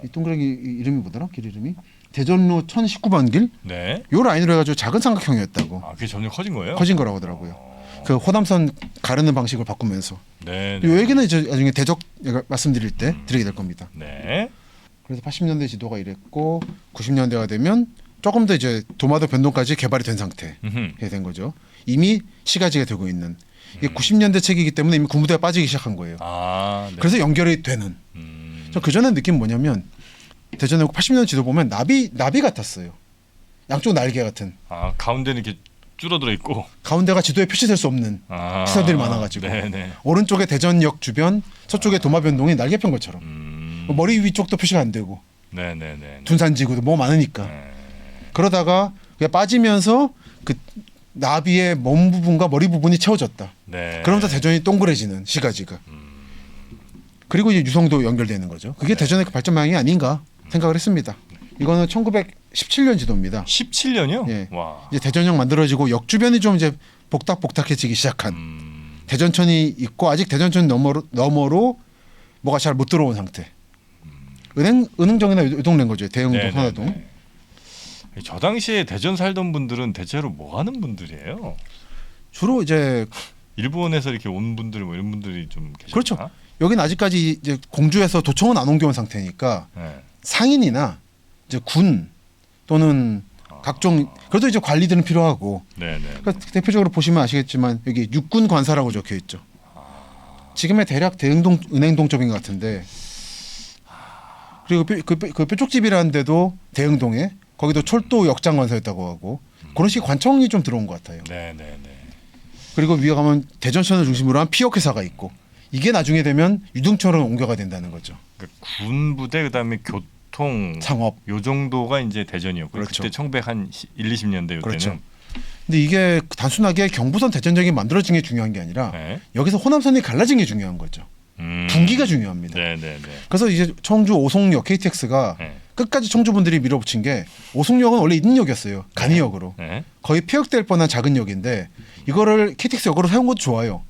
Speaker 1: 이 둥그런 길 이름이 뭐더라? 길 이름이 대전로 1019번 길.
Speaker 2: 네.
Speaker 1: 요 라인으로 해가지고 작은 삼각형이었다고.
Speaker 2: 그게 점점 커진 거예요?
Speaker 1: 커진 거라고 하더라고요. 그 호남선 가르는 방식을 바꾸면서.
Speaker 2: 네.
Speaker 1: 요 얘기는 이제 나중에 대적 말씀드릴 때 드리게 될 겁니다.
Speaker 2: 네.
Speaker 1: 그래서 80년대 지도가 이랬고 90년대가 되면 조금 더 이제 도마도 변동까지 개발이 된 상태에 된 거죠. 이미 시가지가 되고 있는. 이게 90년대 책이기 때문에 이미 군부대가 빠지기 시작한 거예요.
Speaker 2: 네.
Speaker 1: 그래서 연결이 되는. 저 그전에 느낀 뭐냐면 대전에 80년 지도 보면 나비 같았어요. 양쪽 날개 같은.
Speaker 2: 가운데는 이렇게 줄어들어 있고
Speaker 1: 가운데가 지도에 표시될 수 없는 시설들이 많아가지고
Speaker 2: 네네.
Speaker 1: 오른쪽에 대전역 주변, 서쪽에 도마변동이 날개편 것처럼 머리 위쪽도 표시가 안 되고
Speaker 2: 네네네.
Speaker 1: 둔산지구도 뭐 많으니까 그러다가 그게 빠지면서 그 나비의 몸 부분과 머리 부분이 채워졌다.
Speaker 2: 네.
Speaker 1: 그러면서 대전이 동그래지는 시가지가. 그리고 이제 유성도 연결되는 거죠. 그게 대전의 그 발전 방향이 아닌가 생각을 했습니다. 이거는 1917년 지도입니다.
Speaker 2: 17년이요?
Speaker 1: 예.
Speaker 2: 와.
Speaker 1: 이제 대전역 만들어지고 역 주변이 좀 이제 복닥복닥해지기 시작한 대전천이 있고 아직 대전천 너머로 뭐가 잘 못 들어온 상태. 은흥정이나 이 동네인 거죠. 대흥동,
Speaker 2: 네네네.
Speaker 1: 선화동.
Speaker 2: 저 당시에 대전 살던 분들은 대체로 뭐 하는 분들이에요?
Speaker 1: 주로 이제
Speaker 2: 일본에서 이렇게 온 분들 뭐 이런 분들이 좀 계시나?
Speaker 1: 그렇죠. 여기는 아직까지 이제 공주에서 도청은 안 옮겨온 상태니까
Speaker 2: 네.
Speaker 1: 상인이나 이제 군 또는 각종 그래도 이제 관리들은 필요하고
Speaker 2: 네네.
Speaker 1: 그러니까 대표적으로 보시면 아시겠지만 여기 육군 관사라고 적혀 있죠. 지금의 대략 대흥동 은행동 쪽인 것 같은데 그리고 그 뾰족집이라는 데도 대흥동에 거기도 철도 역장 관사였다고 하고 그런 식의 관청이 좀 들어온 것 같아요.
Speaker 2: 네네네.
Speaker 1: 그리고 위에 가면 대전천을 중심으로 한 피역회사가 있고 이게 나중에 되면 유등천으로 옮겨가 된다는 거죠.
Speaker 2: 그러니까 군 부대 그다음에 교통
Speaker 1: 상업.
Speaker 2: 요 정도가 이제 대전이었고
Speaker 1: 그렇죠.
Speaker 2: 그때 1920년대 요때는
Speaker 1: 그렇죠. 근데 이게 단순하게 경부선 대전역이 만들어진 게 중요한 게 아니라
Speaker 2: 네.
Speaker 1: 여기서 호남선이 갈라진 게 중요한 거죠. 분기가 중요합니다.
Speaker 2: 네네네.
Speaker 1: 그래서 이제 청주 오송역 KTX가
Speaker 2: 네.
Speaker 1: 끝까지 청주분들이 밀어붙인 게 오송역은 원래 있는 역이었어요. 간이역으로.
Speaker 2: 네.
Speaker 1: 거의 폐역될 뻔한 작은 역인데 이거를 KTX 역으로 사용 것도 좋아요.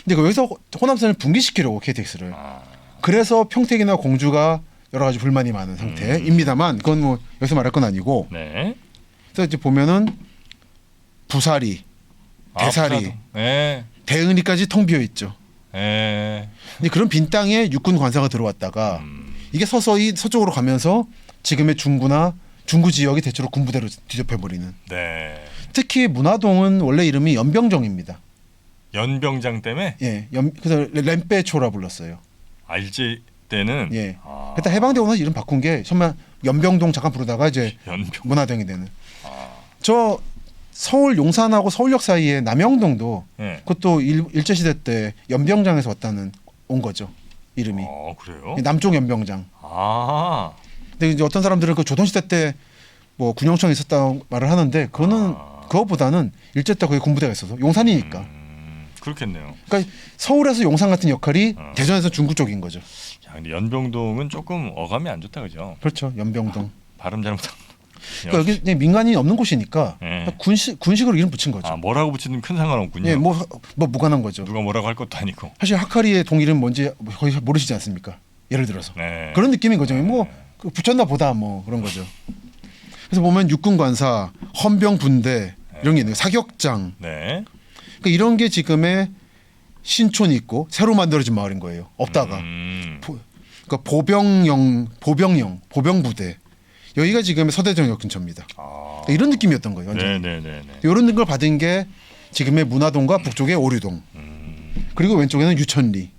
Speaker 1: 근데 여기서 호남선을 분기시키려고 KTX를. 그래서 평택이나 공주가 여러 가지 불만이 많은 상태입니다만 그건 뭐 여기서 말할 건 아니고.
Speaker 2: 네.
Speaker 1: 그래서 이제 보면은 부사리, 대사리,
Speaker 2: 부사도. 네.
Speaker 1: 대은리까지 텅 비어 있죠.
Speaker 2: 네.
Speaker 1: 근데 그런 빈 땅에 육군 관사가 들어왔다가 이게 서서히 서쪽으로 가면서 지금의 중구나 중구 지역이 대체로 군부대로 뒤덮여버리는.
Speaker 2: 네.
Speaker 1: 특히 문화동은 원래 이름이 연병정입니다.
Speaker 2: 연병장 때문에
Speaker 1: 예, 그래서 램빼초라 불렀어요.
Speaker 2: 일제 때는
Speaker 1: 예. 그때 해방되고 나서 이름 바꾼 게 정말 연병동 잠깐 부르다가 이제
Speaker 2: 연병.
Speaker 1: 문화동이 되는. 저 서울 용산하고 서울역 사이에 남영동도
Speaker 2: 네.
Speaker 1: 그것도 일제 시대 때 연병장에서 왔다는 온 거죠. 이름이.
Speaker 2: 그래요?
Speaker 1: 남쪽 연병장.
Speaker 2: 아.
Speaker 1: 근데 이제 어떤 사람들은 그 조선 시대 때 뭐 군용청이 있었다고 말을 하는데 그거는 그거보다는 일제 때 거기 군부대가 있어서 용산이니까.
Speaker 2: 그렇겠네요.
Speaker 1: 그러니까 서울에서 용산 같은 역할이 대전에서 중구 쪽인 거죠.
Speaker 2: 야, 근데 연병동은 조금 어감이 안 좋다 그죠?
Speaker 1: 그렇죠. 연병동.
Speaker 2: 발음 잘못한.
Speaker 1: 그러니까 여기 그냥 민간인이 없는 곳이니까
Speaker 2: 예.
Speaker 1: 군식으로 이름 붙인 거죠.
Speaker 2: 뭐라고 붙이든 큰 상관없군요.
Speaker 1: 예, 뭐 무관한 거죠.
Speaker 2: 누가 뭐라고 할 것도 아니고.
Speaker 1: 사실 하카리의 동일은 뭔지 거의 모르시지 않습니까? 예를 들어서
Speaker 2: 네.
Speaker 1: 그런 느낌인 거죠. 뭐 붙였나 보다 뭐 그런 거죠. 그래서 보면 육군 관사, 헌병 분대 이런 게 있는 거예요. 사격장.
Speaker 2: 네.
Speaker 1: 그러니까 이런 게 지금의 신촌이 있고 새로 만들어진 마을인 거예요. 없다가 그러니까 보병 부대 여기가 지금의 서대전역 근처입니다. 그러니까 이런 느낌이었던 거예요. 완전히.
Speaker 2: 네네네.
Speaker 1: 이런 걸 받은 게 지금의 문화동과 북쪽의 오류동 그리고 왼쪽에는 유천리,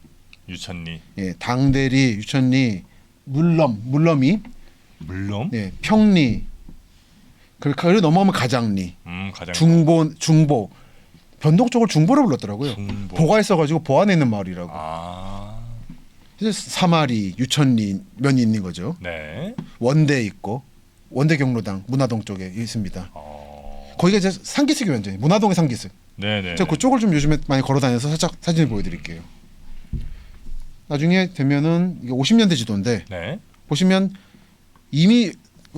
Speaker 2: 유천리,
Speaker 1: 예, 당대리, 유천리, 물럼이,
Speaker 2: 물럼,
Speaker 1: 예, 평리, 그리고 넘어가면 가장리,
Speaker 2: 가장
Speaker 1: 중보 변동 쪽을 중보로 불렀더라고요.
Speaker 2: 중보.
Speaker 1: 보가 있어가지고 보 안에 있는 마을이라고. 그래서 사마리, 유천리 면이 있는 거죠.
Speaker 2: 네.
Speaker 1: 원대 있고 원대 경로당 문화동 쪽에 있습니다. 거기가 이제 상기슭이 완전히 문화동의 상기슭.
Speaker 2: 네네.
Speaker 1: 제가 그쪽을 좀 요즘에 많이 걸어다녀서 살짝 사진을 보여드릴게요. 나중에 되면은 이게 50년대 지도인데
Speaker 2: 네.
Speaker 1: 보시면 이미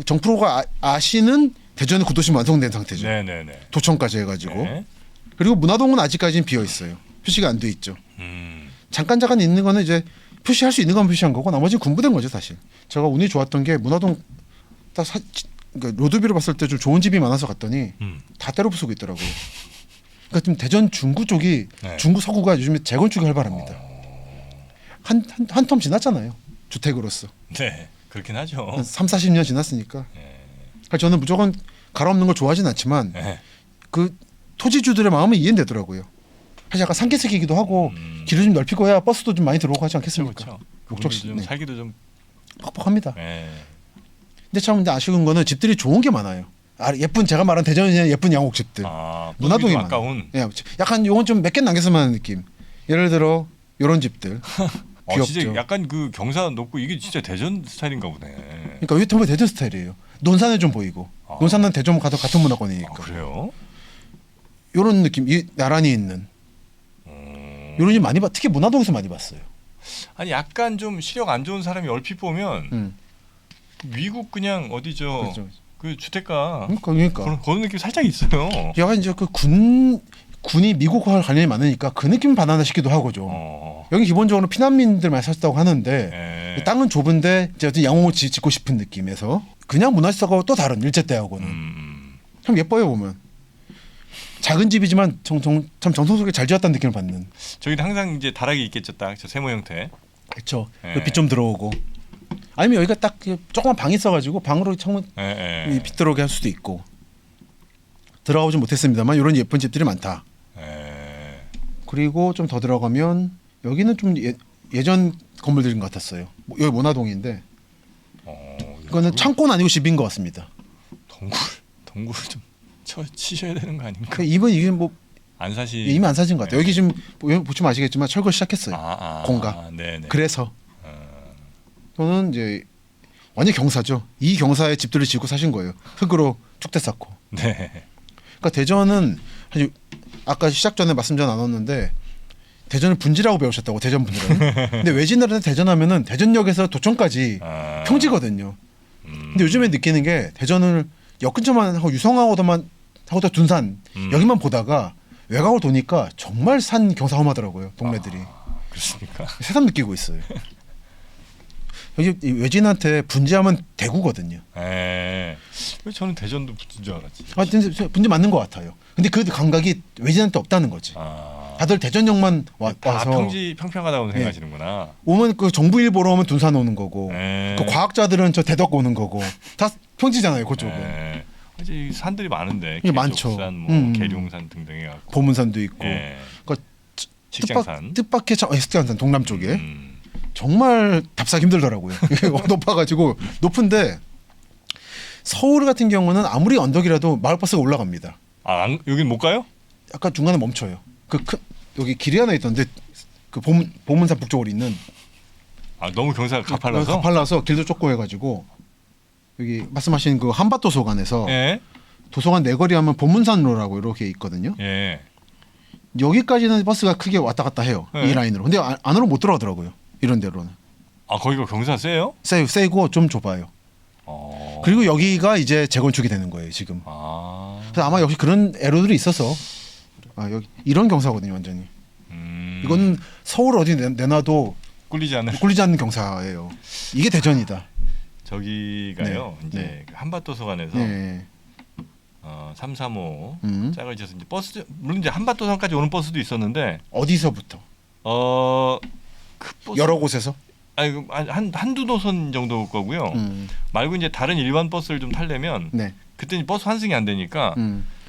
Speaker 1: 정프로가 아시는 대전의 구도심 완성된 상태죠.
Speaker 2: 네네네.
Speaker 1: 도청까지 해가지고
Speaker 2: 네.
Speaker 1: 그리고 문화동은 아직까지는 비어 있어요. 표시가 안 돼 있죠. 잠깐 있는 거는 이제 표시할 수 있는 건 표시한 거고 나머지 는 군부된 거죠 사실. 제가 운이 좋았던 게 문화동 딱 그러니까 로드뷰로 봤을 때 좀 좋은 집이 많아서 갔더니 다 때려 부수고 있더라고요. 그러니까 좀 대전 중구 쪽이
Speaker 2: 네.
Speaker 1: 중구 서구가 요즘에 재건축이 활발합니다. 한 텀 지났잖아요. 주택으로서.
Speaker 2: 네. 그렇긴 하죠.
Speaker 1: 한 3, 40년 지났으니까.
Speaker 2: 네.
Speaker 1: 그러니까 저는 무조건 갈아엎는 걸 좋아하진 않지만
Speaker 2: 네.
Speaker 1: 그 토지주들의 마음은 이해는 되더라고요. 사실 약간 산기슭이기도 하고 길을 좀 넓히고 해야 버스도 좀 많이 들어오고 하지 않겠습니까?
Speaker 2: 그렇죠.
Speaker 1: 목적지
Speaker 2: 좀
Speaker 1: 네.
Speaker 2: 살기도 좀.
Speaker 1: 퍽퍽합니다.
Speaker 2: 네.
Speaker 1: 근데 참 근데 아쉬운 거는 집들이 좋은 게 많아요. 예쁜 제가 말한 대전의 예쁜 양옥 집들. 문화동이 많아요.
Speaker 2: 아까운.
Speaker 1: 예, 약간 요건 좀 몇 개 남겼으면 하는 느낌. 예를 들어 요런 집들. 귀엽죠.
Speaker 2: 진짜 약간 그 경사 높고 이게 진짜 대전 스타일인가 보네.
Speaker 1: 그러니까 이게 정말 대전 스타일이에요. 논산에 좀 보이고. 논산은 대전 가도 같은 문화권이니까.
Speaker 2: 그래요?
Speaker 1: 요런 느낌. 이 나란히 있는. 요런 집 많이 특히 문화동에서 많이 봤어요.
Speaker 2: 아니 약간 좀 시력 안 좋은 사람이 얼핏 보면 미국 그냥 어디죠?
Speaker 1: 그렇죠.
Speaker 2: 그 주택가
Speaker 1: 그러니까.
Speaker 2: 그런 느낌 살짝 있어요.
Speaker 1: 약간 이제 그 군이 미국과 관련이 많으니까 그 느낌 반하나 싶기도 하고 좀. 여기 기본적으로 피난민들만 사셨다고 하는데
Speaker 2: 네.
Speaker 1: 땅은 좁은데 이제 어떤 양호를 짓고 싶은 느낌에서 그냥 문화시설하고 또 다른 일제 때하고는 참 예뻐요 보면. 작은 집이지만 참 정성스럽게 잘 지었다는 느낌을 받는.
Speaker 2: 저기는 항상 이제 다락이 있겠죠, 딱 저 세모 형태.
Speaker 1: 그렇죠.
Speaker 2: 네.
Speaker 1: 빛 좀 들어오고. 아니면 여기가 딱 조그만 방이 있어가지고 방으로 창문
Speaker 2: 네.
Speaker 1: 빛 들어오게 할 수도 있고. 들어가보지 못했습니다만 이런 예쁜 집들이 많다.
Speaker 2: 네.
Speaker 1: 그리고 좀 더 들어가면 여기는 좀 예전 건물들인 것 같았어요. 여기 문화동인데 이거는 창고는 아니고 집인 것 같습니다.
Speaker 2: 동굴 좀 치셔야 되는 거 아닙니까?
Speaker 1: 그러니까 이게 뭐
Speaker 2: 안 사시.
Speaker 1: 이미 안 사신 것 같아요.
Speaker 2: 네.
Speaker 1: 여기 지금 보시면 아시겠지만 철거 시작했어요. 공가.
Speaker 2: 네네.
Speaker 1: 그래서 저는 이제 완전 경사죠. 이 경사에 집들을 짓고 사신 거예요. 흙으로 축대 쌓고.
Speaker 2: 네.
Speaker 1: 그러니까 대전은 사실 아까 시작 전에 말씀 전 나눴는데 대전을 분지라고 배우셨다고 대전 분들은. 근데 외진들한테 대전하면은 대전역에서 도청까지 평지거든요. 근데 요즘에 느끼는 게 대전을 역 근처만 하고 유성하고도만 하고 또 둔산 여기만 보다가 외곽을 도니까 정말 산 경사 험하더라고요. 동네들이.
Speaker 2: 그렇습니까?
Speaker 1: 새삼 느끼고 있어요. 여기 외진한테 분지하면 대구거든요.
Speaker 2: 왜 저는 대전도 붙은 줄 알았지.
Speaker 1: 진짜 분지 맞는 것 같아요. 근데 그 감각이 외진한테 없다는 거지. 다들 대전역만
Speaker 2: 다
Speaker 1: 와서
Speaker 2: 평평하다고 생각하시는구나.
Speaker 1: 오면 그 정부일 보러 오면 둔산 오는 거고 그 과학자들은 저 대덕 오는 거고 다 평지잖아요. 그쪽은.
Speaker 2: 이제 산들이 많은데
Speaker 1: 많죠.
Speaker 2: 계룡산, 뭐 계룡산 등등 해갖고
Speaker 1: 보문산도 있고 그러니까
Speaker 2: 식장산,
Speaker 1: 뜻밖의 식장산 동남 쪽에 정말 답사기 힘들더라고요. 높아가지고 높은데 서울 같은 경우는 아무리 언덕이라도 마을버스가 올라갑니다.
Speaker 2: 여긴 못 가요?
Speaker 1: 약간 중간에 멈춰요. 여기 길이 하나 있던데 그 보문산 북쪽으로 있는.
Speaker 2: 너무 경사가 가팔라서?
Speaker 1: 가팔라서 길도 좁고 해가지고 여기 말씀하신 그 한밭도서관에서 도서관 내거리 하면 보문산로라고 이렇게 있거든요. 여기까지는 버스가 크게 왔다 갔다 해요. 이 라인으로. 근데 안으로 못 들어가더라고요. 이런 데로는.
Speaker 2: 거기가 경사 세요?
Speaker 1: 세고 좀 좁아요. 그리고 여기가 이제 재건축이 되는 거예요 지금. 그래서 아마 역시 그런 애로들이 있어서 여기 이런 경사거든요 완전히. 이건 서울 어디 내놔도
Speaker 2: 꿀리지 않는
Speaker 1: 경사예요. 이게 대전이다.
Speaker 2: 저기가요. 이제 그 한밭도서관에서 335 짝을 지어서 이제 버스 물론 이제 한밭도서관까지 오는 버스도 있었는데
Speaker 1: 어디서부터?
Speaker 2: 그 버스
Speaker 1: 여러 곳에서?
Speaker 2: 한두 노선 정도 거고요. 말고 이제 다른 일반 버스를 좀 타려면 그때는 버스 환승이 안 되니까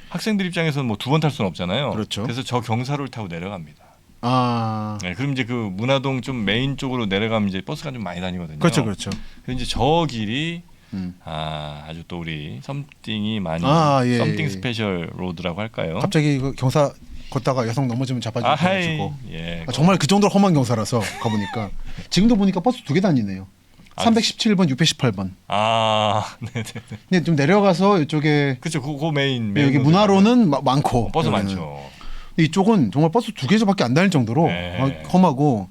Speaker 2: 학생들 입장에서는 뭐 두 번 탈 수는 없잖아요.
Speaker 1: 그렇죠.
Speaker 2: 그래서 저 경사로를 타고 내려갑니다. 그럼 이제 그 문화동 좀 메인 쪽으로 내려가면 이제 버스가 좀 많이 다니거든요.
Speaker 1: 그렇죠.
Speaker 2: 그래서 이제 저 길이 아주 또 우리 썸띵이 많이 썸띵 스페셜 로드라고 할까요?
Speaker 1: 갑자기 그 경사 걷다가 여성 넘어지면 자빠지고 정말 그 정도로 험한 경사라서 가보니까 지금도 보니까 버스 2개 다니네요. 317번, 618번.
Speaker 2: 네네.
Speaker 1: 근데 좀 내려가서 이쪽에
Speaker 2: 그렇죠. 그 메인
Speaker 1: 여기 문화로는 많고
Speaker 2: 버스 많죠.
Speaker 1: 이쪽은 정말 버스 2개서밖에 안 다닐 정도로 험하고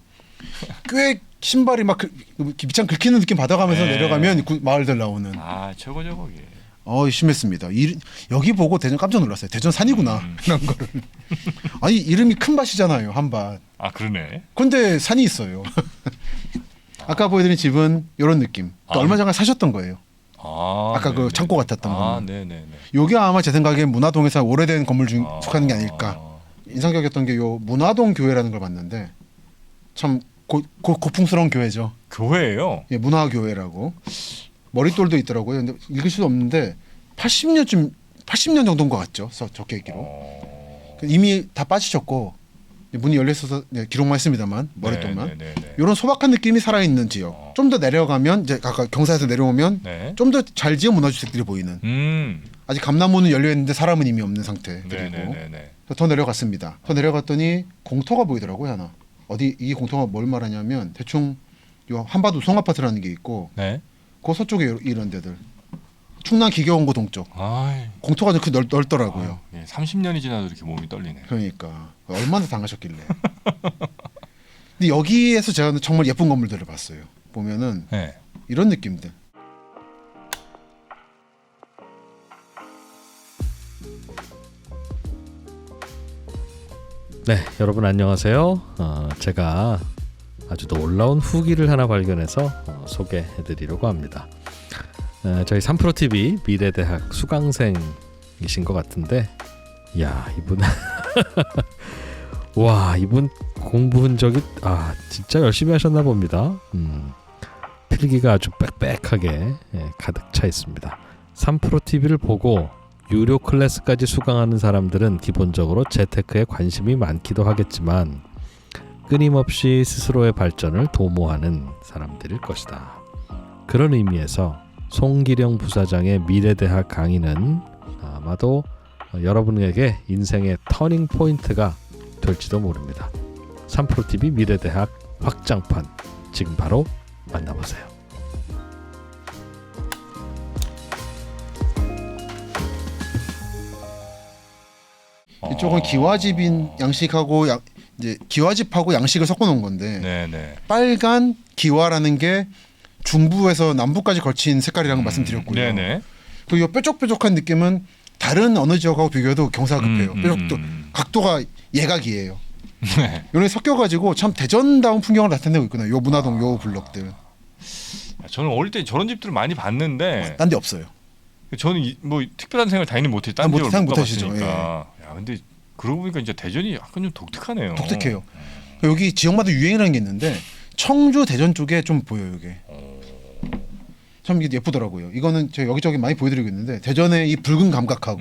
Speaker 1: 꽤 신발이 막 밑창 긁히는 느낌 받아가면서
Speaker 2: 네.
Speaker 1: 내려가면 마을들 나오는.
Speaker 2: 아 최고죠 거기.
Speaker 1: 심했습니다. 여기 보고 대전 깜짝 놀랐어요. 대전 산이구나 이런 거를. 아니 이름이 큰 밭이잖아요, 한밭.
Speaker 2: 아 그러네.
Speaker 1: 근데 산이 있어요. 아까 보여드린 집은 이런 느낌. 또 얼마 전에 사셨던 거예요. 아까 그 창고 같았던 거.
Speaker 2: 네네네.
Speaker 1: 요게 아마 제 생각에 문화동에서 오래된 건물 중 속하는 게 아닐까. 인상적이었던 게 요 문화동 교회라는 걸 봤는데 참 고풍스러운 교회죠.
Speaker 2: 교회예요?
Speaker 1: 예, 문화교회라고. 머릿돌도 있더라고요. 근데 읽을 수도 없는데 80년 정도인 것 같죠. 적게 읽기로. 이미 다 빠지셨고 문이 열려 있어서 기록만 했습니다만 머릿돌만. 이런 소박한 느낌이 살아있는 지역. 좀 더 내려가면 이제 아까 경사에서 내려오면 좀 더 잘 지은 문화주택들이 보이는. 아직 감남문은 열려 있는데 사람은 이미 없는 상태들이고. 더 내려갔습니다. 더 내려갔더니 공터가 보이더라고요 하나. 어디 이 공터가 뭘 말하냐면 대충 요 한밭 우성 아파트라는 게 있고. 그 서쪽에 이런 데들. 충남 기계원고 동쪽. 공터가 좀 넓더라고요.
Speaker 2: 30년이 지나도 이렇게 몸이 떨리네.
Speaker 1: 그러니까 얼마나 당하셨길래. 근데 여기에서 제가 정말 예쁜 건물들을 봤어요. 보면은 이런 느낌들.
Speaker 3: 네, 여러분 안녕하세요. 제가 아주 놀라운 후기를 하나 발견해서 소개해드리려고 합니다. 저희 3프로TV 미래대학 수강생이신 것 같은데, 야 이분 와 이분 공부 흔적이 진짜 열심히 하셨나 봅니다. 필기가 아주 빽빽하게 가득 차 있습니다. 3프로TV를 보고 유료 클래스까지 수강하는 사람들은 기본적으로 재테크에 관심이 많기도 하겠지만 끊임없이 스스로의 발전을 도모하는 사람들일 것이다. 그런 의미에서 송기령 부사장의 미래대학 강의는 아마도 여러분에게 인생의 터닝 포인트가 될지도 모릅니다. 3프로TV 미래대학 확장판 지금 바로 만나보세요.
Speaker 1: 이쪽은 기와집인 양식하고 이제 기와집하고 양식을 섞어 놓은 건데 빨간 기와라는 게 중부에서 남부까지 걸친 색깔이라는 말씀드렸고요. 그리고 이 뾰족뾰족한 느낌은 다른 어느 지역하고 비교해도 경사가 급해요. 뾰족도 각도가 예각이에요. 이런 게 섞여가지고 참 대전다운 풍경을 나타내고 있구나. 요 문화동 요 블럭들.
Speaker 2: 저는 어릴 때 저런 집들을 많이 봤는데
Speaker 1: 딴 데 없어요.
Speaker 2: 저는 뭐 특별한 생각을 당연히 못해. 딴 지역을 못 가봤으니까. 야, 근데 그러고 보니까 이제 대전이 약간 좀 독특하네요.
Speaker 1: 독특해요. 여기 지역마다 유행이라는 게 있는데 청주 대전 쪽에 좀 보여요. 이게. 참 이게 예쁘더라고요. 이거는 제가 여기저기 많이 보여드리고 있는데 대전의 이 붉은 감각하고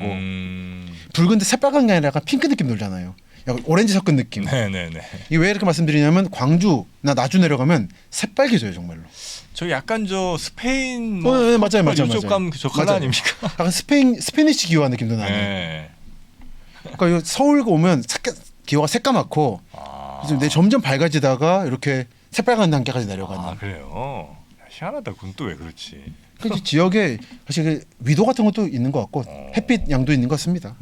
Speaker 1: 붉은데 새빨간 게 아니라 약간 핑크 느낌 돌잖아요. 약간 오렌지 섞은 느낌. 이게 왜 이렇게 말씀드리냐면 광주나 나주 내려가면 새빨개져요 정말로.
Speaker 2: 저 약간 저 스페인
Speaker 1: 맞아요.
Speaker 2: 이쪽감 저 컬러 아닙니까?
Speaker 1: 약간 스페니시 기와 느낌도 나요. 그러니까 서울 오면 기와가 새까맣고 내 점점 밝아지다가 이렇게 새빨간 단계까지 내려가는.
Speaker 2: 그래요. 희한하다. 그건 또 왜 그렇지?
Speaker 1: 그 지역에 사실 그 위도 같은 것도 있는 것 같고 햇빛 양도 있는 것 같습니다.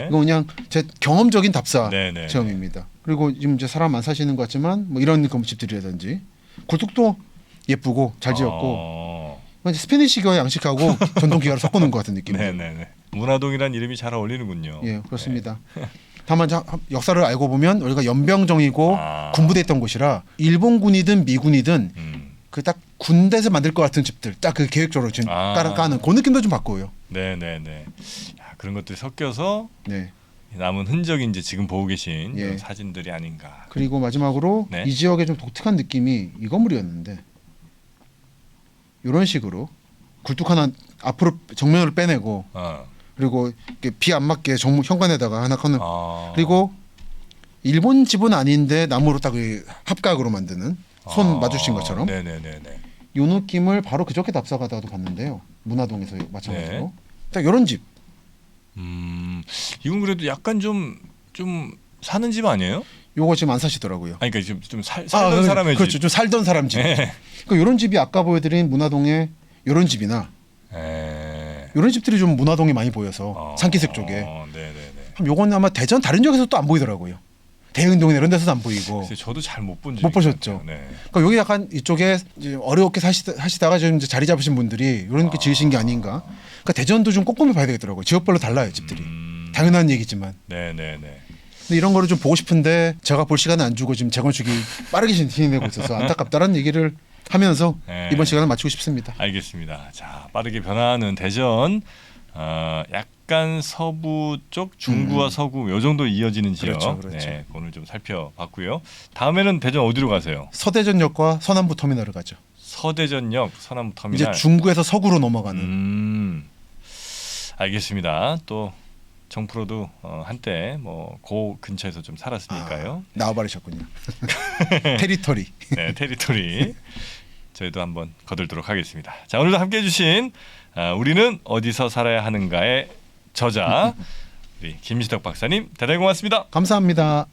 Speaker 1: 이거 그냥 제 경험적인 답사 체험입니다. 그리고 지금 이제 사람 안 사시는 것 같지만 뭐 이런 건물집들이라든지 굴뚝도 예쁘고 잘 지었고 스페니시기와 양식하고 전통 기와를 섞어놓은 것 같은 느낌.
Speaker 2: 문화동이란 이름이 잘 어울리는군요.
Speaker 1: 예, 그렇습니다. 다만 역사를 알고 보면 우리가 연병정이고 군부대했던 곳이라 일본군이든 미군이든 그 딱 군대에서 만들 것 같은 집들 딱 그 계획적으로 지금 까는 그 느낌도 좀 바꿔요.
Speaker 2: 야, 그런 것들이 섞여서 남은 흔적이 이제 지금 보고 계신 이런 사진들이 아닌가.
Speaker 1: 그리고 마지막으로 이 지역의 좀 독특한 느낌이 이 건물이었는데 이런 식으로 굴뚝 하나 앞으로 정면으로 빼내고 그리고 비 안 맞게 현관에다가 하나 꺼는 그리고 일본 집은 아닌데 나무로 딱 합각으로 만드는 손 마주친 것처럼 이 느낌을 바로 그저께 답사가다도 봤는데요. 문화동에서 마찬가지로 딱 이런 집.
Speaker 2: 이건 그래도 약간 좀 사는 집 아니에요?
Speaker 1: 요거 지금 안 사시더라고요.
Speaker 2: 그러니까 좀 살던 사람의
Speaker 1: 그렇죠.
Speaker 2: 집.
Speaker 1: 좀 살던 사람 집. 그러니까 이런 집이 아까 보여드린 문화동의 이런 집이나 이런 집들이 좀 문화동에 많이 보여서 산기슭 쪽에. 요건 아마 대전 다른 지역에서 또 안 보이더라고요. 대흥동이나 이런 데서도 안 보이고.
Speaker 2: 글쎄, 저도 잘 못 본
Speaker 1: 못 보셨죠?
Speaker 2: 네.
Speaker 1: 그러니까 여기 약간 이쪽에 이제 어렵게 하시다가 좀 이제 자리 잡으신 분들이 이런 게 지으신 게 아닌가. 그러니까 대전도 좀 꼼꼼히 봐야 되겠더라고요. 지역별로 달라요, 집들이. 당연한 얘기지만.
Speaker 2: 네네네.
Speaker 1: 근데 이런 거를 좀 보고 싶은데 제가 볼 시간을 안 주고 지금 재건축이 빠르게 진행되고 있어서 안타깝다는 얘기를 하면서
Speaker 2: 네.
Speaker 1: 이번 시간을 마치고 싶습니다.
Speaker 2: 알겠습니다. 자, 빠르게 변화하는 대전. 약간 서부 쪽 중구와 서구 요 정도 이어지는 지역.
Speaker 1: 그렇죠.
Speaker 2: 네, 오늘 좀 살펴봤고요. 다음에는 대전 어디로 가세요?
Speaker 1: 서대전역과 서남부 터미널을 가죠.
Speaker 2: 서대전역, 서남부 터미널.
Speaker 1: 이제 중구에서 서구로 넘어가는.
Speaker 2: 알겠습니다. 또 정프로도 한때 뭐 고 근처에서 좀 살았으니까요.
Speaker 1: 나와버리셨군요. 테리터리.
Speaker 2: 네, 테리토리 저희도 한번 거들도록 하겠습니다. 자, 오늘도 함께해 주신 우리는 어디서 살아야 하는가의 저자 우리 김시덕 박사님 대단히 고맙습니다.
Speaker 1: 감사합니다.